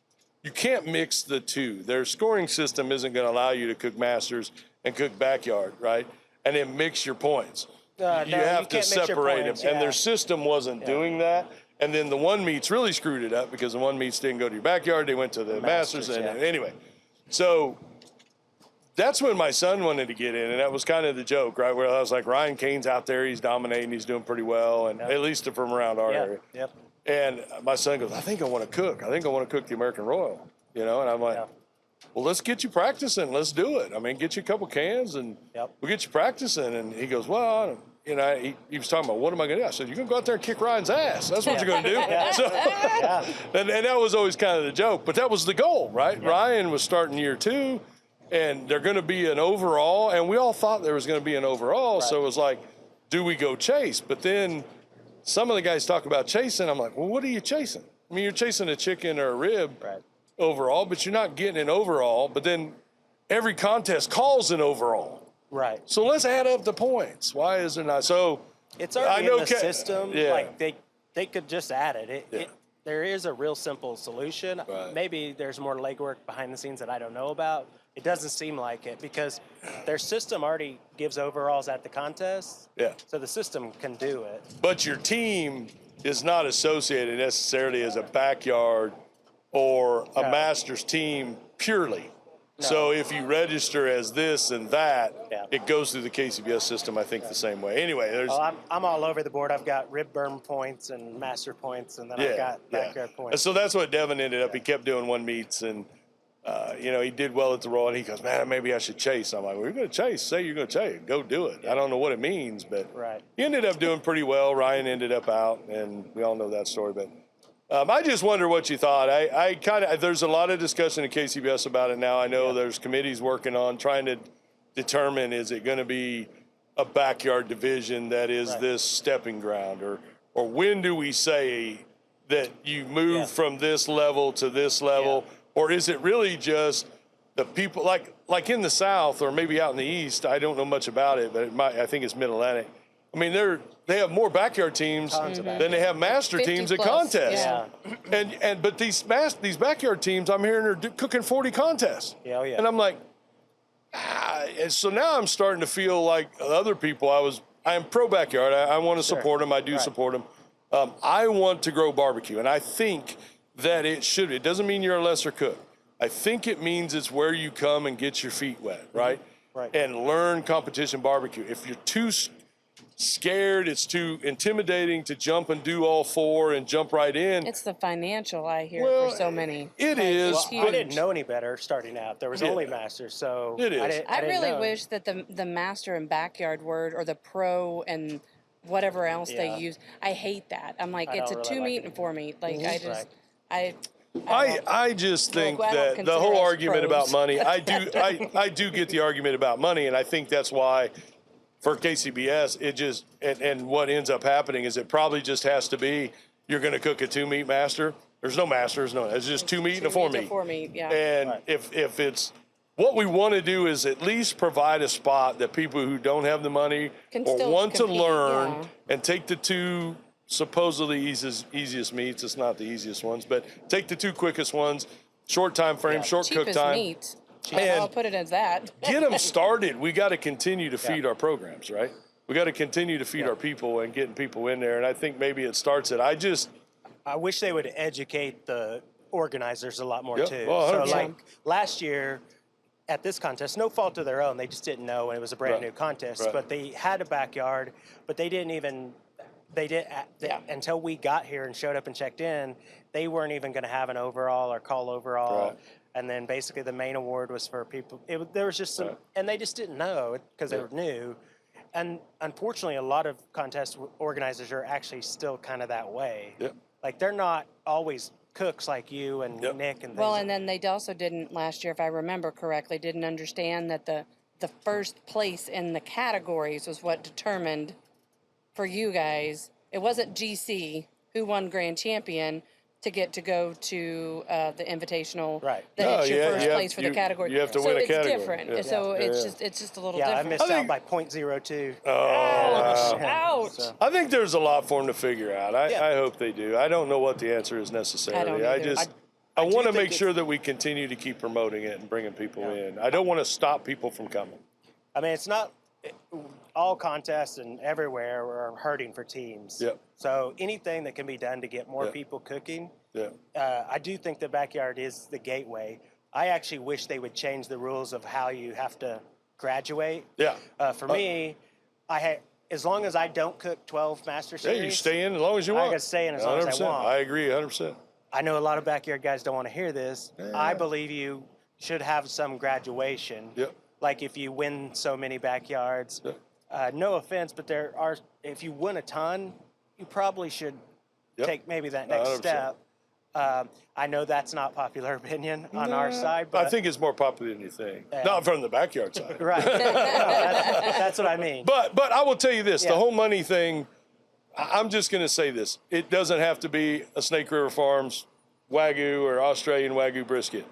you can't mix the two. Their scoring system isn't going to allow you to cook Masters and cook backyard, right? And then mix your points. You no, you have to can't mix your separate points, them. And yeah. their system wasn't doing that. And then the 1-meats really screwed it up because the 1-meats didn't go to your backyard. They went to the Masters. And anyway, so that's when my son wanted to get in. And that was kind of the joke, right? Where I was like, Ryan Kane's out there. He's dominating. He's doing pretty well. And at least from around our area. Yep. And my son goes, I think I want to cook. I think I want to cook the American Royal, And I'm like, well, let's get you practicing. Let's do it. I mean, get you a couple cans and we'll get you practicing. And he goes, well, I don't, he was talking about, what am I going to do? I said, you're going to go out there and kick Ryan's ass. That's what you're going to do. So, and that was always kind of the joke. But that was the goal, right? Yeah. Ryan was starting year 2, and they're going to be an overall. And we all thought there was going to be an overall. Right. So it was like, do we go chase? But then some of the guys talk about chasing. I'm like, well, what are you chasing? I mean, you're chasing a chicken or a rib overall, but you're not getting an overall. But then every contest calls an overall. Right. So let's add up the points. Why is there not? So it's already in the system. Yeah. Like they could just add it. There is a real simple solution. Right. Maybe there's more legwork behind the scenes that I don't know about. It doesn't seem like it because their system already gives overalls at the contest. Yeah. So the system can do it. But your team is not associated necessarily as a backyard or a Masters team purely. No. So if you register as this and that, it goes through the KCBS system, I think, the same way. Anyway, there's... Well, I'm all over the board. I've got rib burn points and master points, and then I've got backyard points. And so that's what Devin ended up. He kept doing 1-meats, and, he did well at the Royal, and he goes, man, maybe I should chase. I'm like, well, you're going to chase. Say you're going to chase. Go do it. I don't know what it means, but he ended up doing pretty well. Ryan ended up out, and we all know that story, but... I just wonder what you thought. I kind of, there's a lot of discussion at KCBS about it now. I know there's committees working on trying to determine, is it going to be a backyard division that is this stepping ground, or when do we say that you move from this level to this level, or is it really just the people like in the South or maybe out in the East? I don't know much about it, but I think it's Mid-Atlantic. I mean, they have more backyard teams than they have master teams at contests. Yeah. But these backyard teams, I'm hearing, are cooking 40 contests. Yeah, And I'm like, and so now I'm starting to feel like other people. I am pro backyard. I want to support them. I do support them. I want to grow barbecue, and I think that it should. It doesn't mean you're a lesser cook. I think it means it's where you come and get your feet wet, right? Right. And learn competition barbecue. If you're too scared, it's too intimidating to jump and do all four and jump right in. It's the financial, I hear, Well, for so many. It Like, is. it's Well, I huge. didn't know any better starting out. There was only masters, so It is. I didn't really know. wish that the master and backyard word, or the pro and whatever else Yeah. they use, I hate that. I'm like, I it's a don't really 2 like meat it and 4 meat. Like, I just, Right. I just think Well, I don't that the consider whole us argument about pros. money, I do get the argument about money, and I think that's why for KCBS it just and what ends up happening is it probably just has to be you're going to cook a 2 meat master. There's no masters, no. It's just 2 meat and a 4 meat. 4 meat, yeah. And if it's what we want to do is at least provide a spot that people who don't have the money Can or still want compete, to learn yeah. and take the 2 supposedly easiest meats. It's not the easiest ones, but take the 2 quickest ones, short time frame, short cook Cheapest time. meat. And I'll put it as that. get them started. We got to continue to feed our programs, right? We got to continue to feed our people and getting people in there. And I think maybe it starts at I wish they would educate the organizers a lot more Yep. too. Well, so 100%. like last year at this contest, no fault of their own, they just didn't know, and it was a brand Right. new contest. Right. But they had a backyard, but they didn't even. Until we got here and showed up and checked in, they weren't even going to have an overall or call overall. Right. And then basically the main award was for people. There was just some, and they just didn't know because they were new. And unfortunately, a lot of contest organizers are actually still kind of that way. Yep. Like they're not always cooks like you and Yep. Nick and Well, things. and then they also didn't last year, if I remember correctly, didn't understand that the first place in the categories was what determined for you guys. It wasn't GC who won grand champion to get to go to the invitational. Right. That No, it's your yeah, first you have- place for the you- category. you have to so win a it's category. different. Yeah. So Yeah, it's yeah. just a little yeah, I different. missed I think- out by .02. Ouch. So- I think there's a lot for them to figure out. Yeah. I hope they do. I don't know what the answer is necessarily. I don't either. I do want to think make it's- sure that we continue to keep promoting it and bringing people in. I don't want to stop people from coming. I mean, it's not all contests and everywhere are hurting for teams. Yep. So anything that can be done to get more Yep. people cooking, Yeah. I do think the backyard is the gateway. I actually wish they would change the rules of how you have to graduate. Yeah. For me, as long as I don't cook 12 Master Yeah, Series, you stay in as long as you I want. can stay in as long as I 100%. want. I agree 100%. I know a lot of backyard guys don't want to hear this. I believe you should have some graduation. Yep. Like if you win so many backyards. No offense, but if you win a ton, you probably should take maybe that next 100%. step. I know that's not popular opinion on our side, but I think it's more popular than you think. Not from the backyard side. right. No, that's what I mean. But I will tell you this, Yeah. the whole money thing, I'm just going to say this. It doesn't have to be a Snake River Farms Wagyu or Australian Wagyu brisket.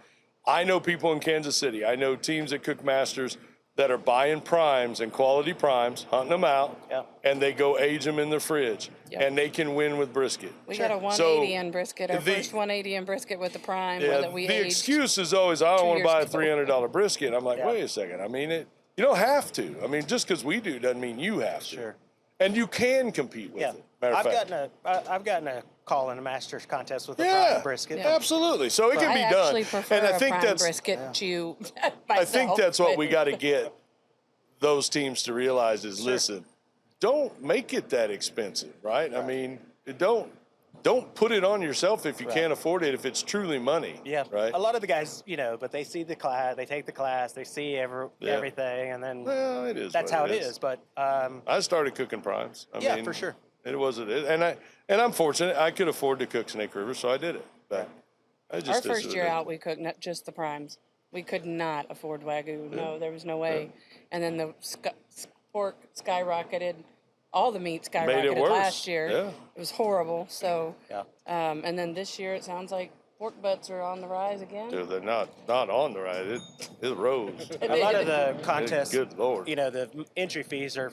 I know people in Kansas City. I know teams that cook masters that are buying primes and quality primes, hunting them out, and they go age them in the fridge, and they can win with brisket. We got a 180 in brisket, our first 180 in brisket with the prime that we the aged. excuse is always, I don't want to buy a years ago. $300 brisket. I'm like, wait a second. I mean, you don't have to. I mean, just because we do doesn't mean you have to. Sure. And you can compete with it. Matter of fact. I've gotten a call in a Masters contest with a Yeah, prime brisket. absolutely. So it can be I done. actually prefer And I a think prime that's brisket to I think myself, that's what but- we got to get those teams to realize is listen, don't make it that expensive, right? I mean, don't put it on yourself if you can't afford it, if it's truly money. Yeah, Right? A lot of the guys, but they see the class, they take the class, they see everything, and then Well, it is. that's what how it is. But I started cooking primes. I mean, for sure. It wasn't it, and I'm fortunate. I could afford to cook Snake River, so I did it. But I just Our first year out, we cooked not just the primes. We could not afford Wagyu. No, there was no way. And then the pork skyrocketed. All the meat Made it skyrocketed worse. last year. Yeah. It was horrible. So, Yeah. and then this year it sounds like pork butts are on the rise again. Dude, they're not on the right. It rose. A lot of the contests, Good Lord. you know, the entry fees are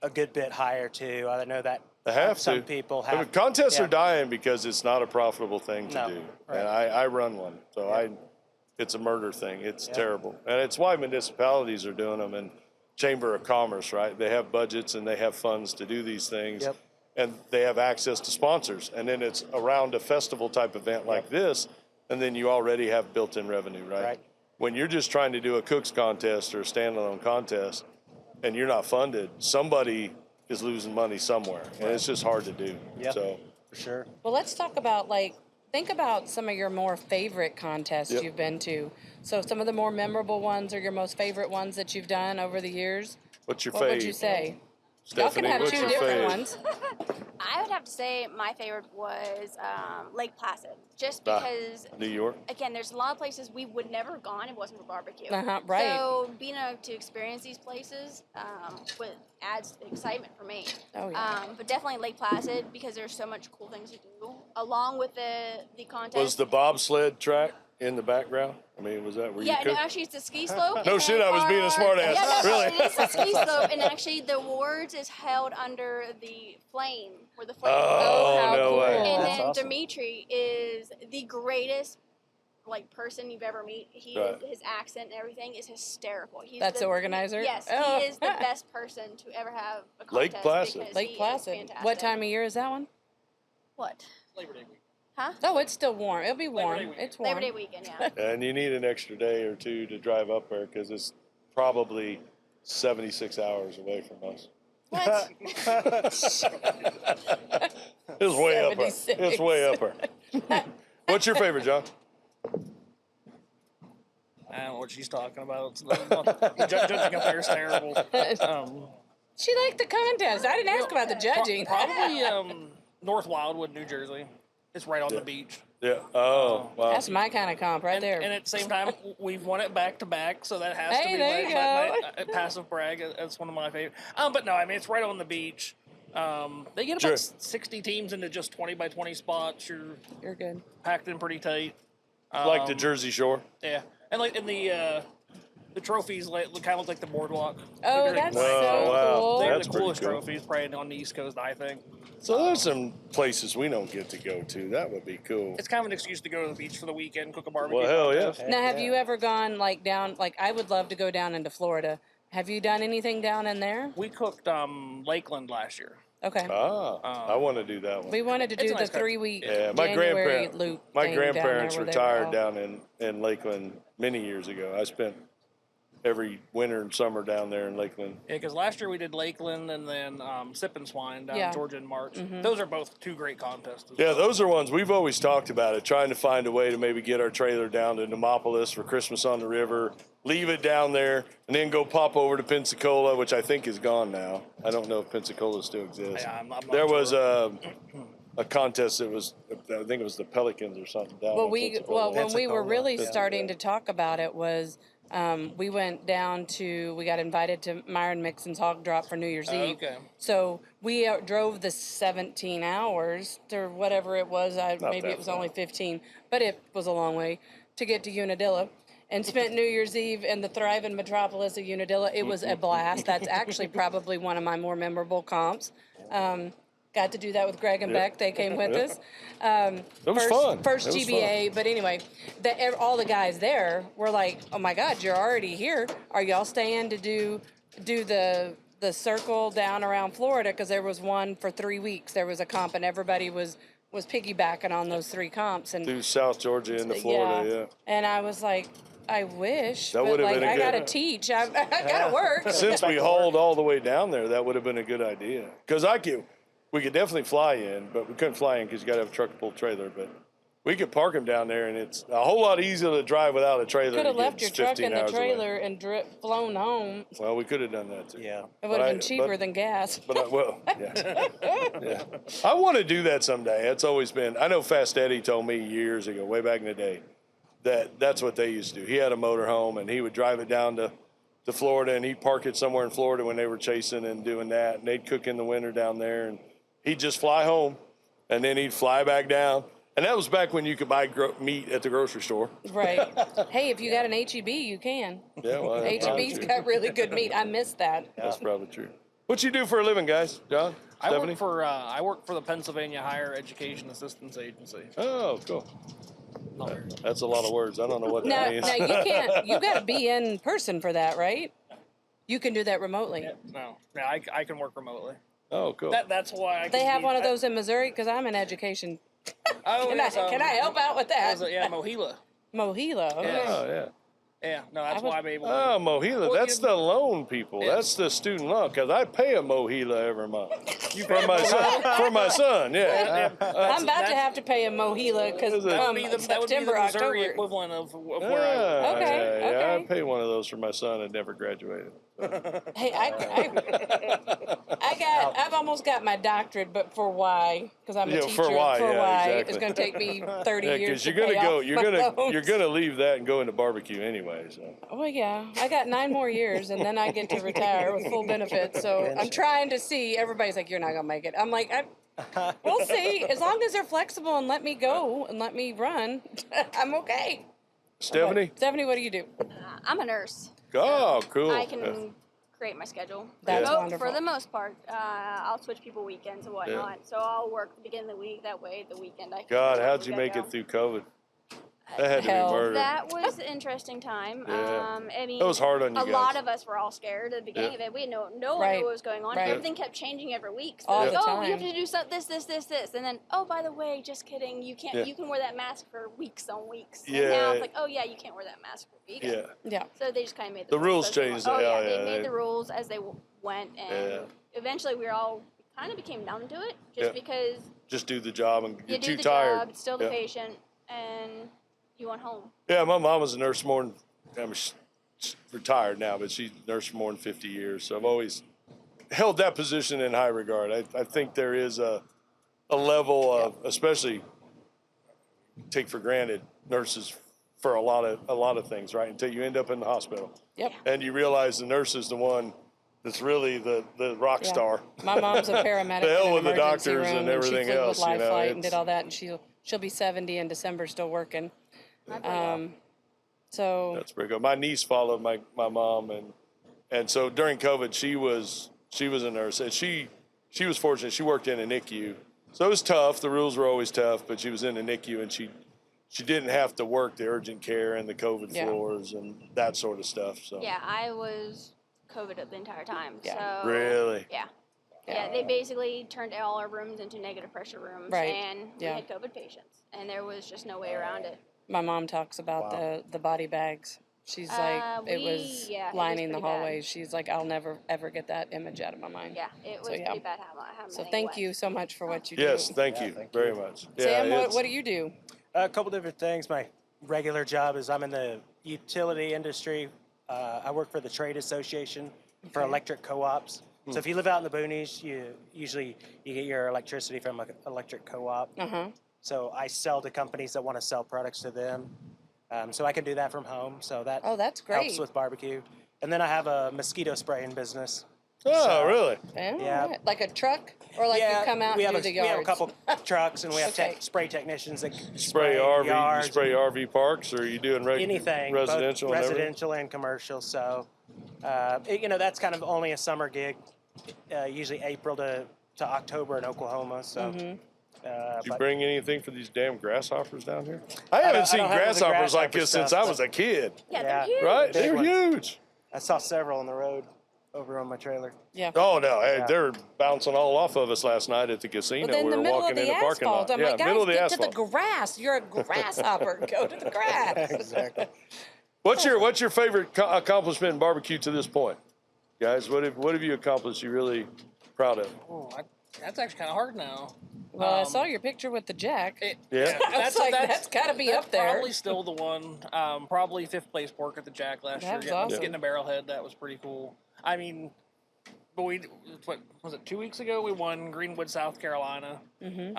a good bit higher too. I know that They have some to. people I mean, have. contests yeah. are dying because it's not a profitable thing to No, do. right. And I run one, so it's a murder thing. It's terrible, and it's why municipalities are doing them. And Chamber of Commerce, right? They have budgets and they have funds to do these things, Yep. and they have access to sponsors. And then it's around a festival type event like this, and then you already have built-in revenue, right? Right. When you're just trying to do a cooks contest or a standalone contest, and you're not funded, somebody is losing money somewhere, and it's just hard to do. Yep. So. For sure. Well, let's talk about think about some of your more favorite contests Yep. you've been to. So some of the more memorable ones or your most favorite ones that you've done over the years. What's your What would fave? you say? Stephanie, Y'all can have what's two your different fave? ones. I would have to say my favorite was Lake Placid, just Ah, because. New York. Again, there's a lot of places we would never have gone if it wasn't for barbecue. Right. So being able to experience these places adds to the excitement for me. Oh, yeah. But definitely Lake Placid because there's so much cool things to do along with the contest. Was the bobsled track in the background? I mean, was that where Yeah, you no, could? actually it's a ski slope. No and shit, I was being a smart ass. Yeah, no, Really? it is a ski slope, and actually the awards is held under the flame, where the flame Oh, how no cool. way. And That's then awesome. Dimitri is the greatest person you've ever meet. Right. His accent and everything is hysterical. He's That's the organizer? Yes, Oh. he is the best person to ever have a contest. Lake Placid. because Lake he is Placid. fantastic. What time of year is that one? What? Labor Day week. Huh? Oh, it's still warm. It'll be warm. Day weekend. It's warm. Labor Day weekend, yeah. And you need an extra day or two to drive up there because it's probably 76 hours away from us. What? It's way up there. 76. It's way up there. What's your favorite, John? I don't know what she's talking about. Judging up there is terrible. She liked the contest. I didn't ask about the judging. Probably North Wildwood, New Jersey. It's right on the beach. Yeah. Oh, wow. That's my kind of comp right there. And at the same time, we've won it back to back, so that has to Hey, be there you go. my passive brag. That's one of my favorite. But no, I mean it's right on the beach. They get Sure. about 60 teams into just 20 by 20 spots. You're good. Packed in pretty tight. Like the Jersey Shore. Yeah, and like in the trophies kind of look like the boardwalk. Oh, They're that's very Wow, so wow. cool. They're That's the pretty coolest cool. trophies probably on the East Coast, I think. So there's some places we don't get to go to. That would be cool. It's kind of an excuse to go to the beach for the weekend, cook a barbecue. Well, hell yeah. contest. Now, have you ever gone down? I would love to go down into Florida. Have you done anything down in there? We cooked Lakeland last year. Okay. I want to do that one. We wanted to It's do a the nice country. 3-week Yeah, my January loop. my thing down there grandparents where they retired were all- down in Lakeland many years ago. I spent every winter and summer down there in Lakeland. Yeah, because last year we did Lakeland and then Sip and Swine down Yeah. in Georgia in March. Mm-hmm. Those are both two great contests. as Yeah, well. those are ones we've always talked about it, trying to find a way to maybe get our trailer down to Nemopolis for Christmas on the River, leave it down there, and then go pop over to Pensacola, which I think is gone now. I don't know if Pensacola still exists. Yeah, I'm not There was sure. a contest that was, I think it was the Pelicans or something down Well, in when Pensacola. we were Pensacola. really Yeah. starting to talk about it was we went down to, we got invited to Myron Mixon's Hog Drop for New Year's Oh, Eve. okay. So we drove the 17 hours to whatever it was. Maybe that it was far. only 15, but it was a long way to get to Unadilla. And spent New Year's Eve in the thriving metropolis of Unadilla. It was a blast. That's actually probably one of my more memorable comps. Got to do that with Greg and Beck. They came with us. It was fun. First It was GBA, but anyway, all the guys there were like, "Oh my God, you're already here. Are y'all staying to do the circle down around Florida?" Because there was one for 3 weeks. There was a comp, and everybody was piggybacking on those 3 comps. And Through South Georgia into Florida, yeah. And I was like, I wish, That but would've like been a I good- gotta teach. I gotta work. Since we hauled all the way down there, that would have been a good idea. Because we could definitely fly in, but we couldn't fly in because you got to have a truck to pull trailer. But we could park them down there, and it's a whole lot easier to drive without a trailer. Could have to get left your truck 15 in the hours away. trailer and flown home. Well, we could have done that too. Yeah. It would have been But cheaper than gas. yeah. Yeah. I want to do that someday. That's always been. I know Fast Eddie told me years ago, way back in the day, that's what they used to do. He had a motorhome, and he would drive it down to Florida, and he'd park it somewhere in Florida when they were chasing and doing that, and they'd cook in the winter down there, and he'd just fly home, and then he'd fly back down. And that was back when you could buy meat at the grocery store. Right. Hey, if you got an HEB, you can. Yeah, well, that's probably HEB's true. got really good meat. I missed that. That's probably true. What you do for a living, guys? John? Stephanie? I work for the Pennsylvania Higher Education Assistance Agency. Oh, cool. That's a lot of words. I don't know what Now, that means. now you can't. You got to be in person for that, right? You can do that remotely. No, I can work remotely. Oh, cool. That's why I. They have one of those in Missouri because I'm in education. Oh, Can I help out with that? Yeah, Mohila. Mohila. Okay. Oh, yeah. Yeah, no, that's why I'm able to. Oh, Mohila. Well, That's the loan people. Yeah. That's the student loan, because I pay a Mohila every month. For my son. For my son, yeah. I'm about to have to pay a Mohila because That would be the September, Missouri October. equivalent of where I Yeah, Okay, yeah, okay. I pay one of those for my son that never graduated. Hey, I've almost got my doctorate, but for why? Because I'm a Yeah, teacher. for why, yeah, why? exactly. It's going to take me 30 Yeah, years because to you're gonna pay go, off you're my gonna, loans. you're gonna leave that and go into barbecue anyway. So. Well, yeah, I got 9 more years, and then I get to retire with full benefits. So I'm trying to see. Everybody's like, "You're not gonna make it." I'm like, we'll see. As long as they're flexible and let me go and let me run, I'm okay. Stephanie? Stephanie, what do you do? I'm a nurse. Oh, cool. I can create my schedule. That's For wonderful. the most part, I'll switch people weekends and whatnot. So I'll work the beginning of the week. That way, the weekend I can. God, work how'd and you go make go. it through COVID? That had to Hell. be murder. That was an interesting time. Yeah. I mean, That was hard on you a guys. lot of us were all scared at the beginning of it. We had no one Right. knew what was going on. Right. Everything kept changing every week. So All like, the oh, we have time. to do this, and then oh, by the way, just kidding, you can't. Yeah. You can wear that mask for weeks on weeks. And Yeah. now it's like, oh yeah, you can't wear that mask for weeks. Yeah. Yeah. So they just kind of made The rules as they changed. went. Oh Yeah, yeah, they yeah, made they- the rules as they went, and Yeah. eventually we all kind of became numb to it, just Yeah. because Just do the job and you you're do too the tired. job, still the Yeah. patient, and you went home. Yeah, my mom was a nurse more than, she's retired now, but she's nursed for more than 50 years. So I've always held that position in high regard. I think there is a level of, especially take for granted nurses for a lot of things, right? Until you end up in the hospital. Yep. And you realize the nurse is the one that's really the rock Yeah. star. My mom's a paramedic. The hell in with an the emergency doctors room, and everything she flew else, with life you know, flight and it's- did all that, and she'll be 70 in December, still working. So That's pretty good. My niece followed my mom, and so during COVID, she was a nurse, and she was fortunate. She worked in a NICU, so it was tough. The rules were always tough, but she was in a NICU, and she didn't have to work the urgent care and the COVID Yeah. floors and that sort of stuff. So Yeah, I was COVID the entire time. Yeah. So Really? Yeah. Yeah. Yeah, they basically turned all our rooms into negative pressure rooms, Right. and we Yeah. had COVID patients, and there was just no way around it. my mom talks about the body bags. She's like, it was it was lining the pretty bad. hallways. She's like, I'll never ever get that image out of my mind. Yeah, it was yeah. pretty bad. How So many thank went. you so much for what you yes, do. thank you thank very you. much. Sam, Yeah, what do you do? A couple different things. My regular job is I'm in the utility industry. I work for the trade association for Okay. electric co-ops. So if you live out in the boonies, you get your electricity from an electric co-op. Uh-huh. So I sell to companies that want to sell products to them. So I can do that from home. So that Oh, that's helps great. with barbecue. And then I have a mosquito spraying business. Oh, So- really? Yeah. Yeah. Like a truck, or like you come out we and have do a, the we have a yards? couple trucks, and we have Okay. spray technicians that Spray RV, you yards, spray RV parks, or are you doing anything, both residential? and everything? residential and commercial. So, that's kind of only a summer gig, usually April to October in Oklahoma. So, Mm-hmm. Did you but bring anything for these damn grasshoppers down here? I haven't don't seen have the grasshoppers like grasshopper this since stuff, I was a kid. Yeah, Yeah. they're huge. Right? Big They're ones. huge. I saw several on the road over on my trailer. Yeah. Oh no, hey, Yeah. they're bouncing all off of us last night at the casino. But then We the were middle of walking in the the parking asphalt, lot. I'm Yeah, like, guys, middle of the get asphalt. to the grass. You're a grasshopper. Go to the grass. Exactly. What's your favorite accomplishment in barbecue to this point, guys? What have you accomplished? You really proud of? Oh, that's actually kind of hard now. Well, I saw your picture with the jack. Yeah. I was like, that's gotta be that's up there. Probably still the one. Probably 5th place pork at the Jack last That year. was Getting, awesome. getting a barrelhead, that was pretty cool. I mean, but what was it? 2 weeks ago we won Greenwood, South Carolina. Mm-hmm.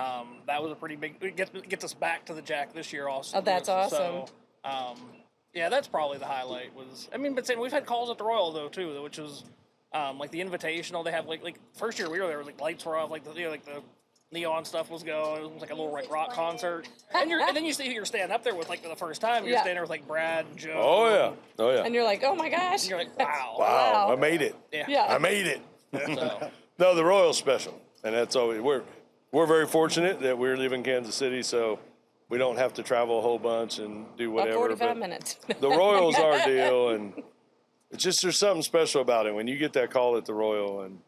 That was a pretty big. It gets us back to the Jack this year also. Oh, that's awesome. So, Yeah, that's probably the highlight. I mean, but we've had calls at the Royal though too, which was like the Invitational. They have like first year we were there, like lights were off, like the neon stuff was going. It was like a little like rock concert, and then you see who you're standing up there with like for the first time. You're standing there with like Brad, and Joe. Oh yeah. And you're like, oh my gosh. And you're like, wow. Wow, Wow. I made it. Yeah. I made it. So, No, the Royal's special, and that's always we're very fortunate that we live in Kansas City, so we don't have to travel a whole bunch and do About whatever. 45 but minutes. the Royal's our deal, and it's just there's something special about it when you get that call at the Royal, and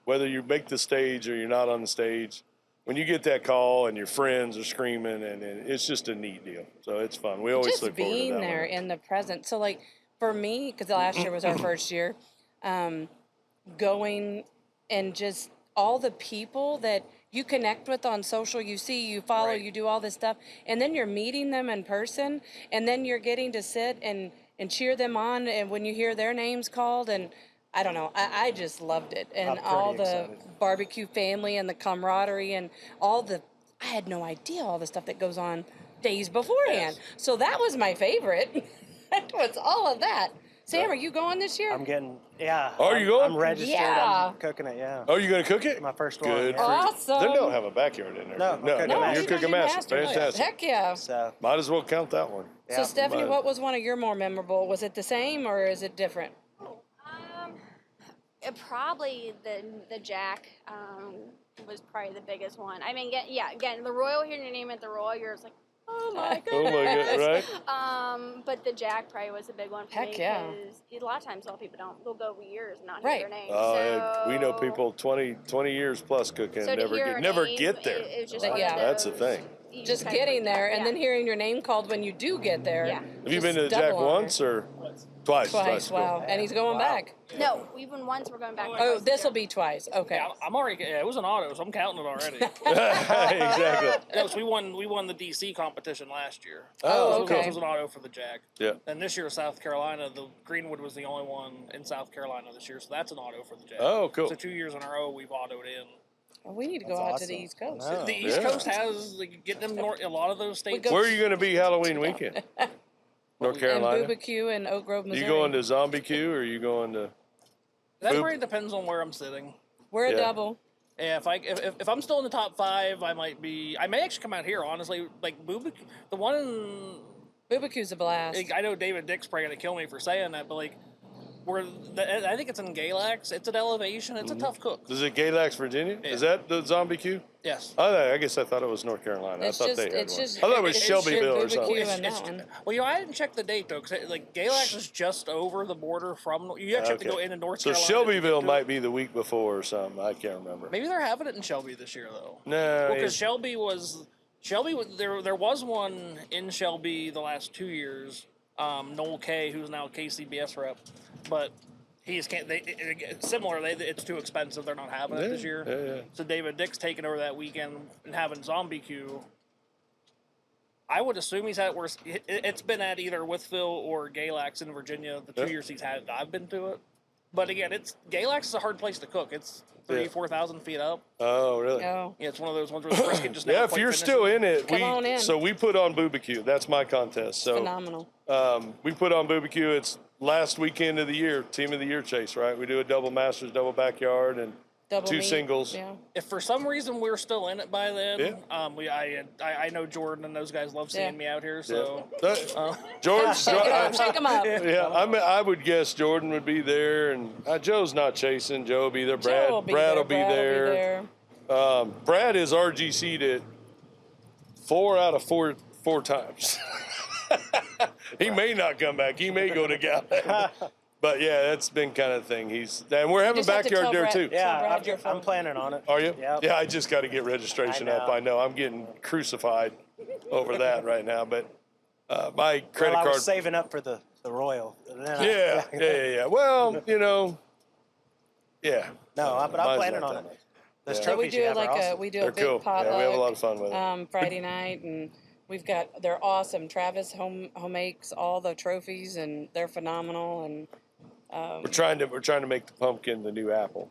whether you make the stage or you're not on the stage, when you get that call and your friends are screaming, and it's just a neat deal. So it's fun. We always Just look forward to being that there one. in the present. So like for me, because last year was our first year, going and just all the people that you connect with on social, you see, you follow, Right. you do all this stuff, and then you're meeting them in person, and then you're getting to sit and cheer them on, and when you hear their names called, and I don't know, I just loved it, and I'm all pretty the excited. barbecue family and the camaraderie and I had no idea all the stuff that goes on days beforehand. So that was my favorite. That was all of that. Sam, are you going this year? I'm getting, yeah. Are you going? I'm registered. Yeah. I'm cooking it, yeah. Oh, you gonna cook it? My first one. Good. yeah. For you. Awesome. They don't have a backyard in there. No, I'm cooking no, master. you're cooking master. Fantastic. Heck yeah. So, Might as well count that one. So yeah. Stephanie, Mine. what was one of your more memorable? Was it the same or is it different? Probably the Jack was probably the biggest one. I mean, again, the Royal, hearing your name at the Royal, you're just like, oh my god. Oh my God! Right? But the Jack probably was a big one for Heck me yeah. because a lot of times, a lot of people they'll go years and not Right. hear their name. Oh, we know So- people 20 years plus cooking, So to hear her never name, get there. It was just But one yeah. of That's the those- thing. you Just kinda getting forget. there and Yeah. then hearing your name called when you do get there. Yeah. Have you been to Just Jack double honor. once or twice? Twice, Cool. wow. And he's going back. No, even once we're going back. Oh, twice this will year. be twice. Okay. yeah, I'm already. Yeah, it was an auto, so I'm counting it already. Exactly. No, so we won the DC competition last year. Oh, So okay. This was an auto for the Jack. Yeah. And this year, South Carolina, the Greenwood was the only one in South Carolina this year, so that's an auto for the Jack. Oh, cool. So 2 years in a row, we've autoed in. Well, we need to go That's out to awesome. the East Coast. I know. The East Yeah. Coast has getting them north. A lot of those states. go- Where are you going to be Halloween weekend? North And Carolina. BBQ in Oak Grove, Missouri. You going to Zombie Q or are you going to? That Boop. really depends on where I'm sitting. We're a Yeah. double. Yeah, if I'm still in the top 5, I may actually come out here. Honestly, like BBQ, the one in, BBQ's a blast. I know David Dick's probably gonna kill me for saying that, but like, I think it's in Galax. It's at elevation. It's a tough cook. Is it Galax, Virginia? Yeah. Is that the Zombie Q? Yes. I guess I thought it was North Carolina. It's I thought just, they had it's one. just. I thought it was it's Shelbyville or BBQ something. and that one. Well, I didn't check the date though, because like Galax is just over the border from. You actually have to go into North So Carolina. Shelbyville to- might be the week before or something. I can't remember. Maybe they're having it in Shelby this year though. No, Because Shelby was there was one in Shelby the last 2 years. Noel K, who's now a KCBS rep, but he just can't. It's similar. It's too expensive. They're not having it this year. Yeah. So David Dick's taking over that weekend and having Zombie Q. I would assume he's had it worse. It's been at either Withville or Galax in Virginia. The 2 Yeah. years he's had it, I've been to it. But again, Galax is a hard place to cook. It's 4,000 feet up. Oh, really? Oh. Yeah, it's one of those ones where the brisket just never Yeah, if quite you're finishes. still in it, Come on in. so we put on BBQ. That's my contest. So Phenomenal. we put on BBQ. It's last weekend of the year, team of the year chase, right? We do a double masters, double backyard, and Double two meat. singles. Yeah. If for some reason we're still in it by then, Yeah. I know Jordan and those guys love seeing Yeah. me out here. So George, Shake 'em up. yeah, I would guess Jordan would be there, and Joe's not chasing. Joe will be there. Brad Joe will be Brad there. will be Brad there. Brad is RGC'd it 4 out of 4 times. He may not come back. He may go to Gallup. But yeah, that's been kind of the thing. And we're having just have to backyard tell there Brad- too. Brad Yeah, you're I'm fine. planning on it. Are you? Yep. Yeah, I just got to get registration up. I know I'm getting crucified over that right now. But my credit Well, I card. was saving up for the Royal. And then Yeah. Well, yeah. No, but I'm Mine's planning not on that it. Those Yeah. So we trophies you do have are awesome. we do They're a big cool. potluck. Yeah, we have a lot of fun with it. Friday night, and they're awesome. Travis home makes all the trophies, and they're phenomenal. And We're trying to make the pumpkin the new apple.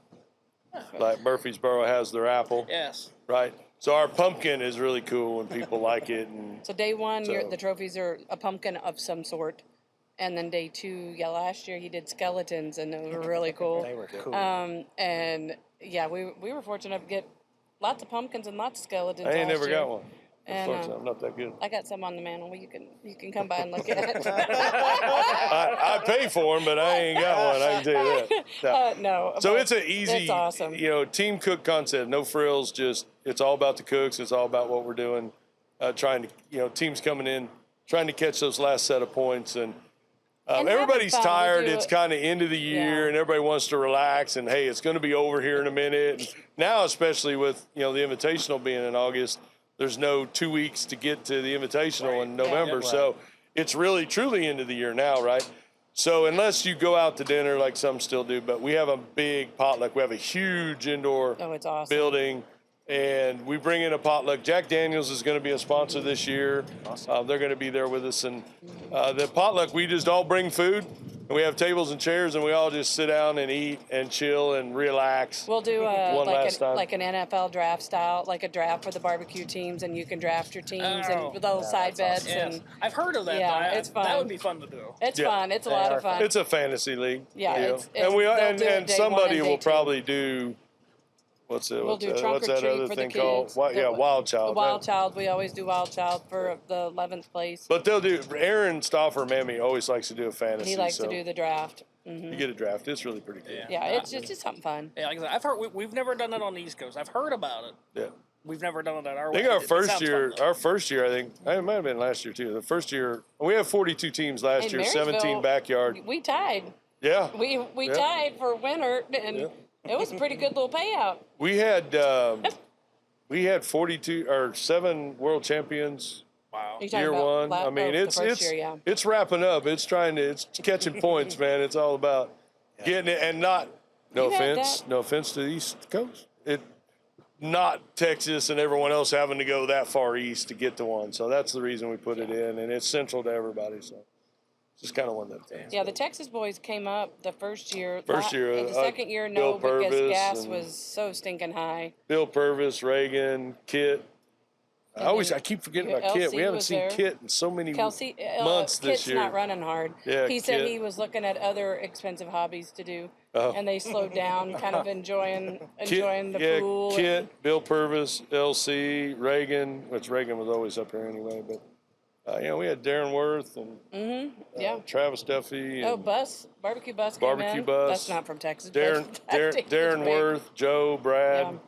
Like Murfreesboro has their apple, yes, right? So our pumpkin is really cool when people like it. And So day one, So- the trophies are a pumpkin of some sort. And then day two, last year he did skeletons, and they were really cool. They were cool. And yeah, we were fortunate to get lots of pumpkins and lots of skeletons. I ain't last never year. got one. And, Unfortunately, I'm not that good. I got some on the mantle. You can come by and look at. I pay for them, but I ain't got one. I can tell you that. No. No. So but it's an easy, It's awesome. team cook concept. No frills. Just it's all about the cooks. It's all about what we're doing. Trying to, teams coming in, trying to catch those last set of points, and And having everybody's fun. We tired. do It's it- kind of end of the year, Yeah. and everybody wants to relax. And hey, it's going to be over here in a minute. And now, especially with the Invitational being in August, there's no 2 weeks to get to the Invitational in November. Right. So it's really truly end of the year now, right? So unless you go out to dinner like some still do, but we have a big potluck. We have a huge indoor Oh, it's awesome. building, and we bring in a potluck. Jack Daniels is going to be a sponsor this year. They're going to be there with us, and the potluck, we just all bring food, and we have tables and chairs, and we all just sit down and eat and chill and relax. We'll do One last time. like an NFL draft style, like a draft for the barbecue teams, and you can draft your teams Oh. and with little side bets. Yes. And I've heard of that. Yeah, but it's fun. That would be fun to do. it's Yeah. fun. It's a They lot are of fun. It's a fantasy league. Yeah, deal. it's- and we they'll and, do it and day one somebody and day will two. probably do what's We'll do trunk what's or that treat other for thing the called? kids. Wild The Child. Wild right? Child. We always do Wild Child for the 11th place. But they'll do. Aaron Stoffer, Mammy, always likes to do a fantasy. He likes so to do the draft. You get a draft. It's really pretty cool. Yeah, it's just something fun. Yeah, like I said, I've heard we've never done it on the East Coast. I've heard about it. Yeah. We've never done it at our. I think way. our It first sounds year, fun, though. I think it might have been last year too. The first year, we have 42 teams last In year, 17 Marysville, backyard. We tied. Yeah, We Yeah. tied for winner, and Yeah. it was a pretty good little payout. we had 42 or 7 world champions Wow. You talking year about one. la- I mean, the it's first year, yeah. it's wrapping up. It's catching points, man. It's all about getting it, and not. No You had offense, that. no offense to the East Coast. Not Texas and everyone else having to go that far east to get to one. So that's the reason we put it in, and it's central to everybody. So it's just kind of one of them things. Yeah, the Texas boys came up the first year. First year, And the second year, Bill no, because Purvis gas and- was so stinking high. Bill Purvis, Reagan, Kit. I keep forgetting about Kit. LC We haven't was seen there. Kit in so many Kelsey, months this Kit's year. not running hard. Yeah, he said Kit. he was looking at other expensive hobbies to do, Oh. and they slowed down, kind of enjoying the yeah, pool. Kit, and- Bill Purvis, LC, Reagan, which Reagan was always up here anyway. But we had Darren Worth and yeah. Travis Duffy. Oh, And barbecue bus. Came Barbecue in. Bus. That's not from Texas. Darren, but I think Darren it's big. Worth, Joe, Brad,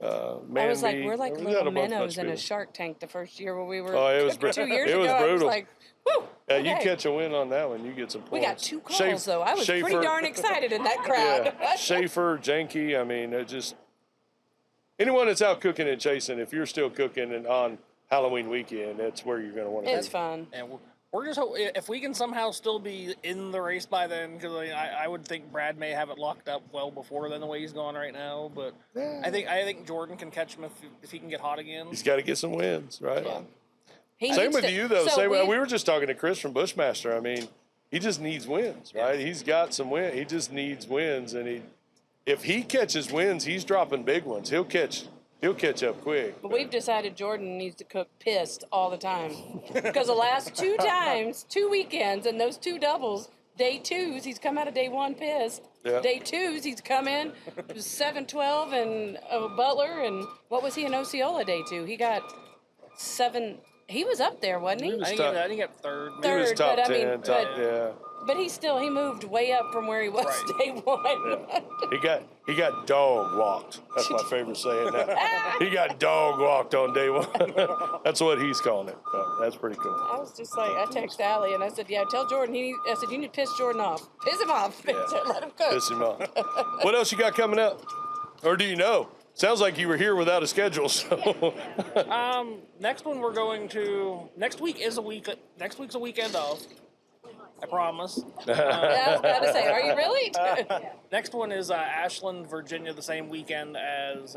I was like, Mandy. we're like We little had a bunch minnows of in a people. Shark Tank the first year where we were. Oh, it was 2 years it ago. was I was brutal. like, whew. You okay. catch a win on that one, you get some points. We got 2 calls though. I was pretty Schaefer- darn excited in that crowd. Yeah, Schaefer, Janky. I mean, it just anyone that's out cooking and chasing. If you're still cooking and on Halloween weekend, that's where you're going to want to. It's fun. And we're just if we can somehow still be in the race by then, because I would think Brad may have it locked up well before then the way he's going right now. But I think Jordan can catch him if he can get hot again. He's got to get some wins, right? Yeah. He Same needs with to- you though. so We were just talking to Chris from Bushmaster. I mean, he just needs wins, right? He's got some wins. He just needs wins, and if he catches wins, he's dropping big ones. He'll catch up quick. But we've decided Jordan needs to cook pissed all the time. Because the last 2 times, 2 weekends, and those 2 doubles, day 2s, he's come out of day 1 pissed. Yeah. Day 2s, he's come in, it was 7-12 and Butler, and what was he in Osceola day 2? He got 7, he was up there, wasn't he? He was I think top- he got third. He was Third, top but I 10, mean, top, but- yeah. But he moved way up from where he was Right. day 1. He got dog walked. That's my favorite saying now. He got dog walked on day 1. That's what he's calling it. That's pretty cool. I was just like, I texted Allie and I said, yeah, tell Jordan, I said, you need to piss Jordan off. Piss him off. Yeah. Let him cook. Piss him off. What else you got coming up? Or do you know? Sounds like you were here without a schedule. So Next one we're going to next week is a week. Next week's a weekend off. I promise. Yeah, I was about to say, are you really? Next one is Ashland, Virginia, the same weekend as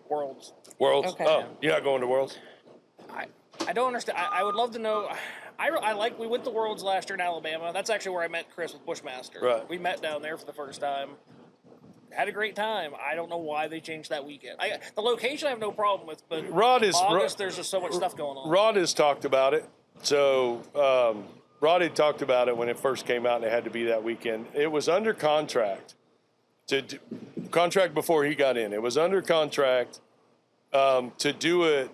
Worlds. Worlds. Okay. Oh, you're not going to Worlds? I don't understand. I would love to know. We went to Worlds last year in Alabama. That's actually where I met Chris with Bushmaster. Right. We met down there for the first time. had a great time. I don't know why they changed that weekend. The location I have no problem with, but August there's just so much stuff going on. Rod has talked about it. So Rod had talked about it when it first came out, and it had to be that weekend. It was under contract contract before he got in. It was under contract to do it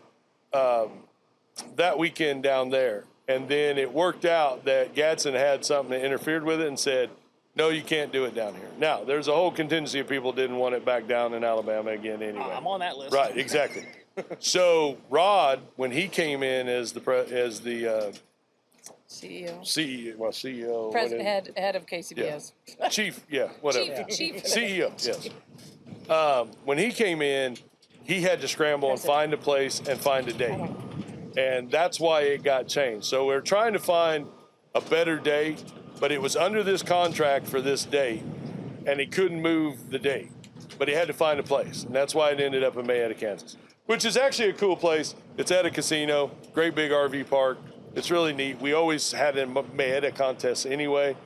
that weekend down there. And then it worked out that Gadsden had something that interfered with it and said, no, you can't do it down here. Now, there's a whole contingency of people didn't want it back down in Alabama again anyway. I'm on that list. Right, exactly. So Rod, when he came in as the CEO, President, head of KCBS. chief, yeah, whatever. Chief. CEO, yes. When he came in, he had to scramble and find a place and find a date. And that's why it got changed. So we're trying to find a better date, but it was under this contract for this date, and he couldn't move the date. But he had to find a place, and that's why it ended up in Mayetta, Kansas, which is actually a cool place. It's at a casino, great big RV park. It's really neat. We always had a Mayetta contest anyway,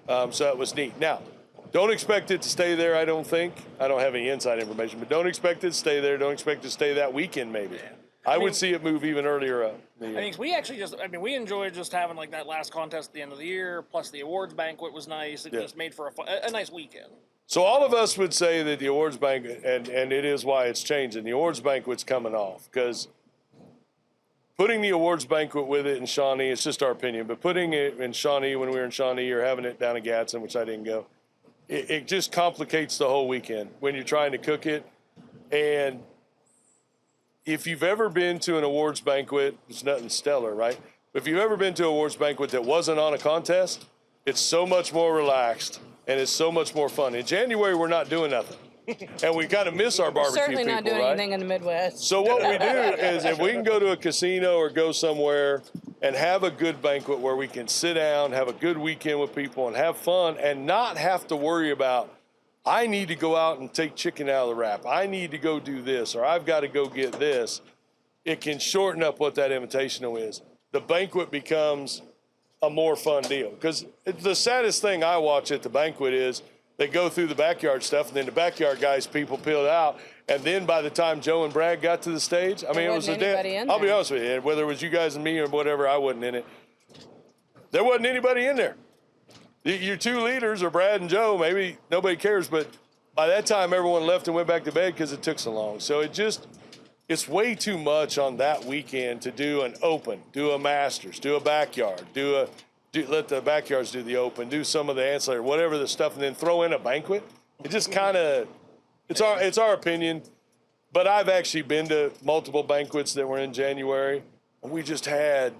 so it was neat. Now, don't expect it to stay there, I don't think. I don't have any inside information, but don't expect it to stay there. Don't expect it to stay that weekend, maybe. I would see it move even earlier up. I think we actually we enjoyed just having like that last contest at the end of the year, plus the awards banquet was nice. It just made for a nice weekend. So all of us would say that the awards banquet, and it is why it's changing, the awards banquet's coming off, because putting the awards banquet with it in Shawnee, it's just our opinion, but putting it in Shawnee when we were in Shawnee or having it down in Gadsden, which I didn't go, it just complicates the whole weekend when you're trying to cook it. And if you've ever been to an awards banquet, it's nothing stellar, right? If you've ever been to an awards banquet that wasn't on a contest, it's so much more relaxed and it's so much more fun. In January, we're not doing nothing. And we kind of miss our barbecue Certainly people, not doing right? anything in the Midwest. So what we do is if we can go to a casino or go somewhere and have a good banquet where we can sit down, have a good weekend with people and have fun and not have to worry about, I need to go out and take chicken out of the wrap. I need to go do this, or I've got to go get this. It can shorten up what that invitational is. The banquet becomes a more fun deal. Because the saddest thing I watch at the banquet is they go through the backyard stuff, and then the backyard guys, people peel out. And then by the time Joe and Brad got to the stage, I mean, it was a day. I'll be honest with you, whether it was you guys and me or whatever, I wasn't in it. There wasn't anybody in there. Your two leaders are Brad and Joe. Maybe nobody cares, but by that time, everyone left and went back to bed because it took so long. So it's way too much on that weekend to do an open, do a Masters, do a backyard, let the backyards do the open, do some of the ancillary, whatever the stuff, and then throw in a banquet. It just kind of, it's our opinion. But I've actually been to multiple banquets that were in January, and we just had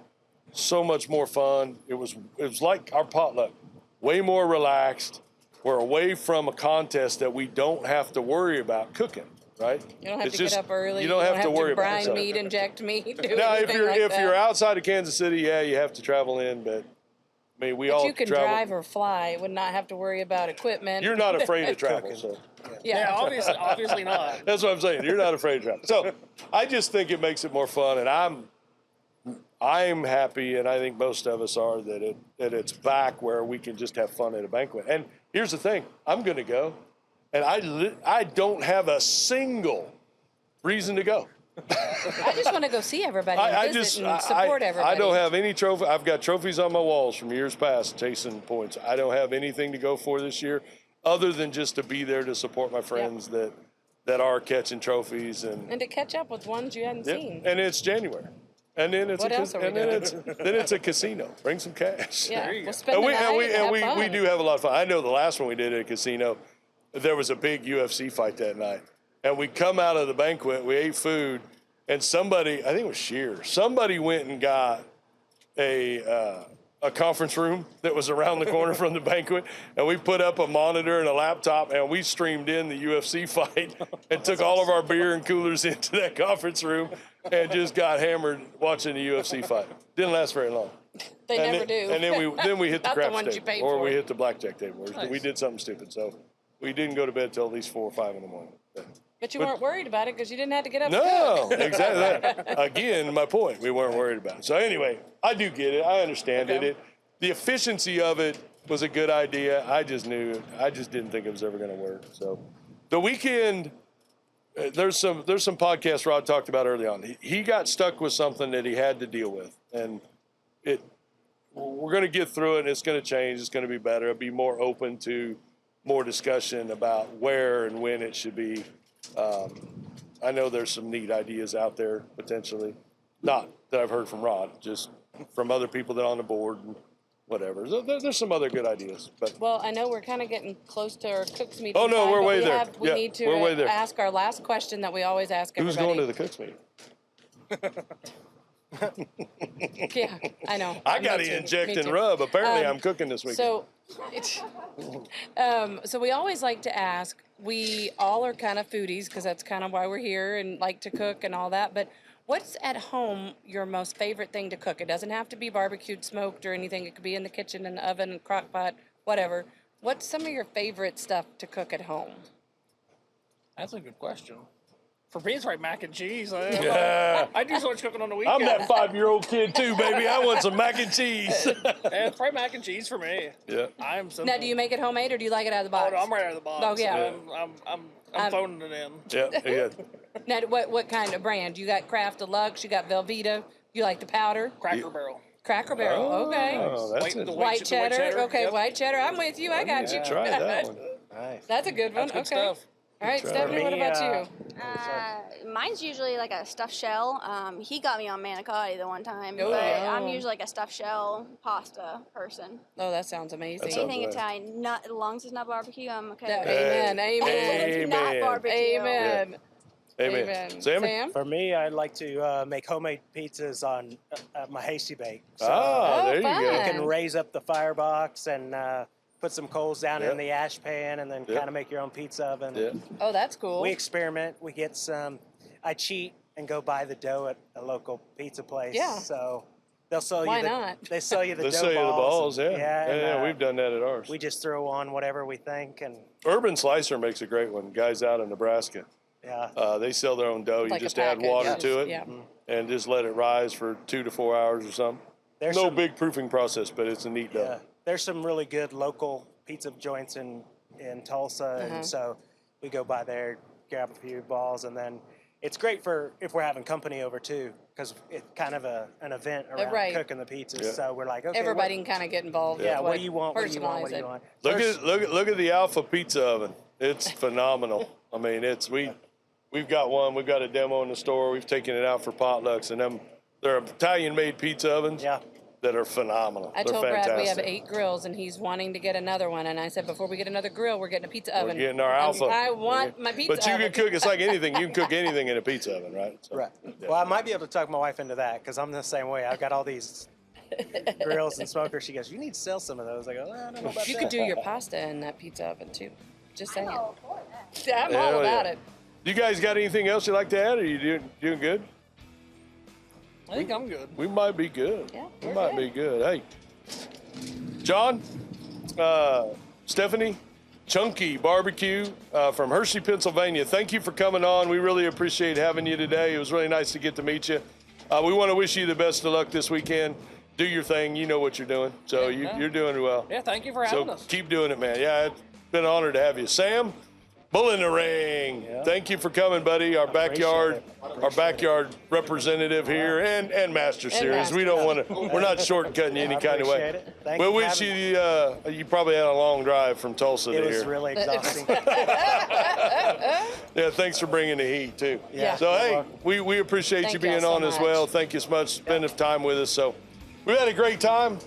so much more fun. It was like our potluck. Way more relaxed. We're away from a contest that we don't have to worry about cooking, right? You don't have to get up early. You don't have to worry brine about it. meat, inject meat. Now, if you're outside of Kansas City, yeah, you have to travel in, but I mean, you can drive or fly, would not have to worry about equipment. You're not afraid to travel, so. Yeah, obviously not. That's what I'm saying. You're not afraid to travel. So I just think it makes it more fun, and I'm happy, and I think most of us are, that it's back where we can just have fun at a banquet. And here's the thing, I'm going to go, and I don't have a single reason to go. I just want to go see everybody and visit and support everybody. I don't have any trophy. I've got trophies on my walls from years past chasing points. I don't have anything to go for this year other than just to be there to support my friends that are catching trophies. And to catch up with ones you hadn't seen. And it's January. And then it's then it's a casino. Bring some cash. Yeah, we'll spend the night and have fun. We do have a lot of fun. I know the last one we did at a casino, there was a big UFC fight that night. And we come out of the banquet, we ate food, and somebody, I think it was Shear, somebody went and got a conference room that was around the corner from the banquet, and we put up a monitor and a laptop, and we streamed in the UFC fight and took all of our beer and coolers into that conference room and just got hammered watching the UFC fight. Didn't last very long. They never do. And then we hit the craps table, or we hit the blackjack table. Nice. We did something stupid, so we didn't go to bed till at least 4 or 5 in the morning. But you weren't worried about it because you didn't have to get up. No, exactly. Again, my point. We weren't worried about it. So anyway, I do get it. I understand it. The efficiency of it was a good idea. I just didn't think it was ever going to work. So the weekend, there's some podcasts Rod talked about early on. He got stuck with something that he had to deal with, and we're going to get through it, and it's going to change. It's going to be better. It'll be more open to more discussion about where and when it should be. I know there's some neat ideas out there, potentially. Not that I've heard from Rod, just from other people that are on the board and whatever. There's some other good ideas. But Well, I know we're kind of getting close to our Cooks meeting. Oh, no, time, we're but way we there. We Yeah, need to we're way there. ask our last question that we always ask who's everybody. going to the Cooks meeting? Yeah, I know. I Me got too. to inject Me and too. rub. Apparently, I'm cooking this weekend. So we always like to ask. We all are kind of foodies because that's kind of why we're here and like to cook and all that. But what's at home your most favorite thing to cook? It doesn't have to be barbecued, smoked, or anything. It could be in the kitchen, in the oven, crock pot, whatever. What's some of your favorite stuff to cook at home? That's a good question. For me, it's right mac and cheese. Yeah. I do so much cooking on the weekend. I'm that 5-year-old kid too, baby. I want some mac and cheese. And it's fried mac and cheese for me. Yeah. I'm simple. Now, do you make it homemade or do you like it out of the Oh, box? no, I'm right out of the box. Oh, yeah. I'm phoning it in. Yeah. Now, what kind of brand? You got Kraft Deluxe, you got Velveeta, you like the powder? Cracker Barrel. Cracker Barrel, okay. Oh, that's it. White cheddar, okay, Yep. white cheddar. I'm with you, I got you. Try that one. Nice. That's a good one, That's good okay. stuff. All right, Stephanie, what Me, about you? Mine's usually like a stuffed shell. He got me on manicotti the one time, Oh, but yeah. I'm usually like a stuffed shell pasta person. Oh, that sounds amazing. That sounds Anything nice. Italian, not as long as it's not barbecue, I'm okay. No, with it. amen, amen, It's not Amen. barbecue. amen. Amen. Amen. Sammy? Sam? For me, I like to make homemade pizzas on my hasty bake. So Ah, there you fun. go. you can raise up the firebox and put some coals down Yep. in the ash pan and then Yep. kind of make your own pizza oven. Yeah. Oh, that's cool. We experiment. We get some. I cheat and go buy the dough at a local pizza place. Yeah. So they'll sell Why you. not? They sell you the They dough sell you the balls, yeah. Yeah. and, Yeah, we've done that at ours. We just throw on whatever we think, and Urban Slicer makes a great one. Guys out in Nebraska. yeah. They sell their own dough. Like You a just add package, water yes, to it yeah. and just let it rise for 2 to 4 hours or something. There's No some, big proofing process, but it's a neat dough. Yeah. There's some really good local pizza joints in Tulsa, Uh-huh. and so we go by there, grab a few balls, and then it's great for if we're having company over too, because it's kind of an event around right. cooking the pizzas. Yeah. So we're like, okay, Everybody can kind of get involved. Yeah, with what do you want? What do you want? personalize What do you it. want? Look at the Alpha Pizza Oven. It's phenomenal. I mean, we've got one. We've got a demo in the store. We've taken it out for potlucks, and they're Italian-made pizza ovens. Yeah. That are phenomenal. I They're told fantastic. Brad we have 8 grills, and he's wanting to get another one. And I said, before we get another grill, we're getting a pizza oven. We're getting our And Alpha. I want my pizza But you oven. can cook. It's like anything. You can cook anything in a pizza oven, right? So, Right. yeah. Well, I might be able to talk my wife into that because I'm the same way. I've got all these grills and smokers. She goes, "You need to sell some of those." I go, "I don't know about You that." could do your pasta in that pizza oven too. Just saying. I'm all for that. Yeah, I'm Hell all about yeah. it. You guys got anything else you'd like to add? Are you doing good? I think I'm good. We might be good. Yeah, we we're might good. be good. Hey, John, Stephanie, Chunky Barbecue from Hershey, Pennsylvania. Thank you for coming on. We really appreciate having you today. It was really nice to get to meet you. We want to wish you the best of luck this weekend. Do your thing. You know what you're doing. So you're doing well. Yeah, thank you for having So us. keep doing it, man. Yeah, it's been an honor to have you. Sam, bull in the ring. Thank you for coming, buddy. Our backyard representative here and Master Series. Master. We don't want to. We're not shortcutting you any kind of way. appreciate it. Thank We you for wish having you. You probably had a long drive from Tulsa It to was here. really exhausting. Yeah, thanks for bringing the heat too. Yeah. So hey, welcome. we appreciate Thank you being y'all so on as much. well. Thank you so much for spending time with us. So we've had a great time.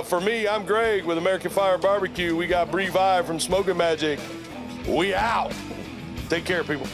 For me, I'm Greg with American Fire Barbecue. We got Bree Vive from Smoking Magic. We out. Take care, people.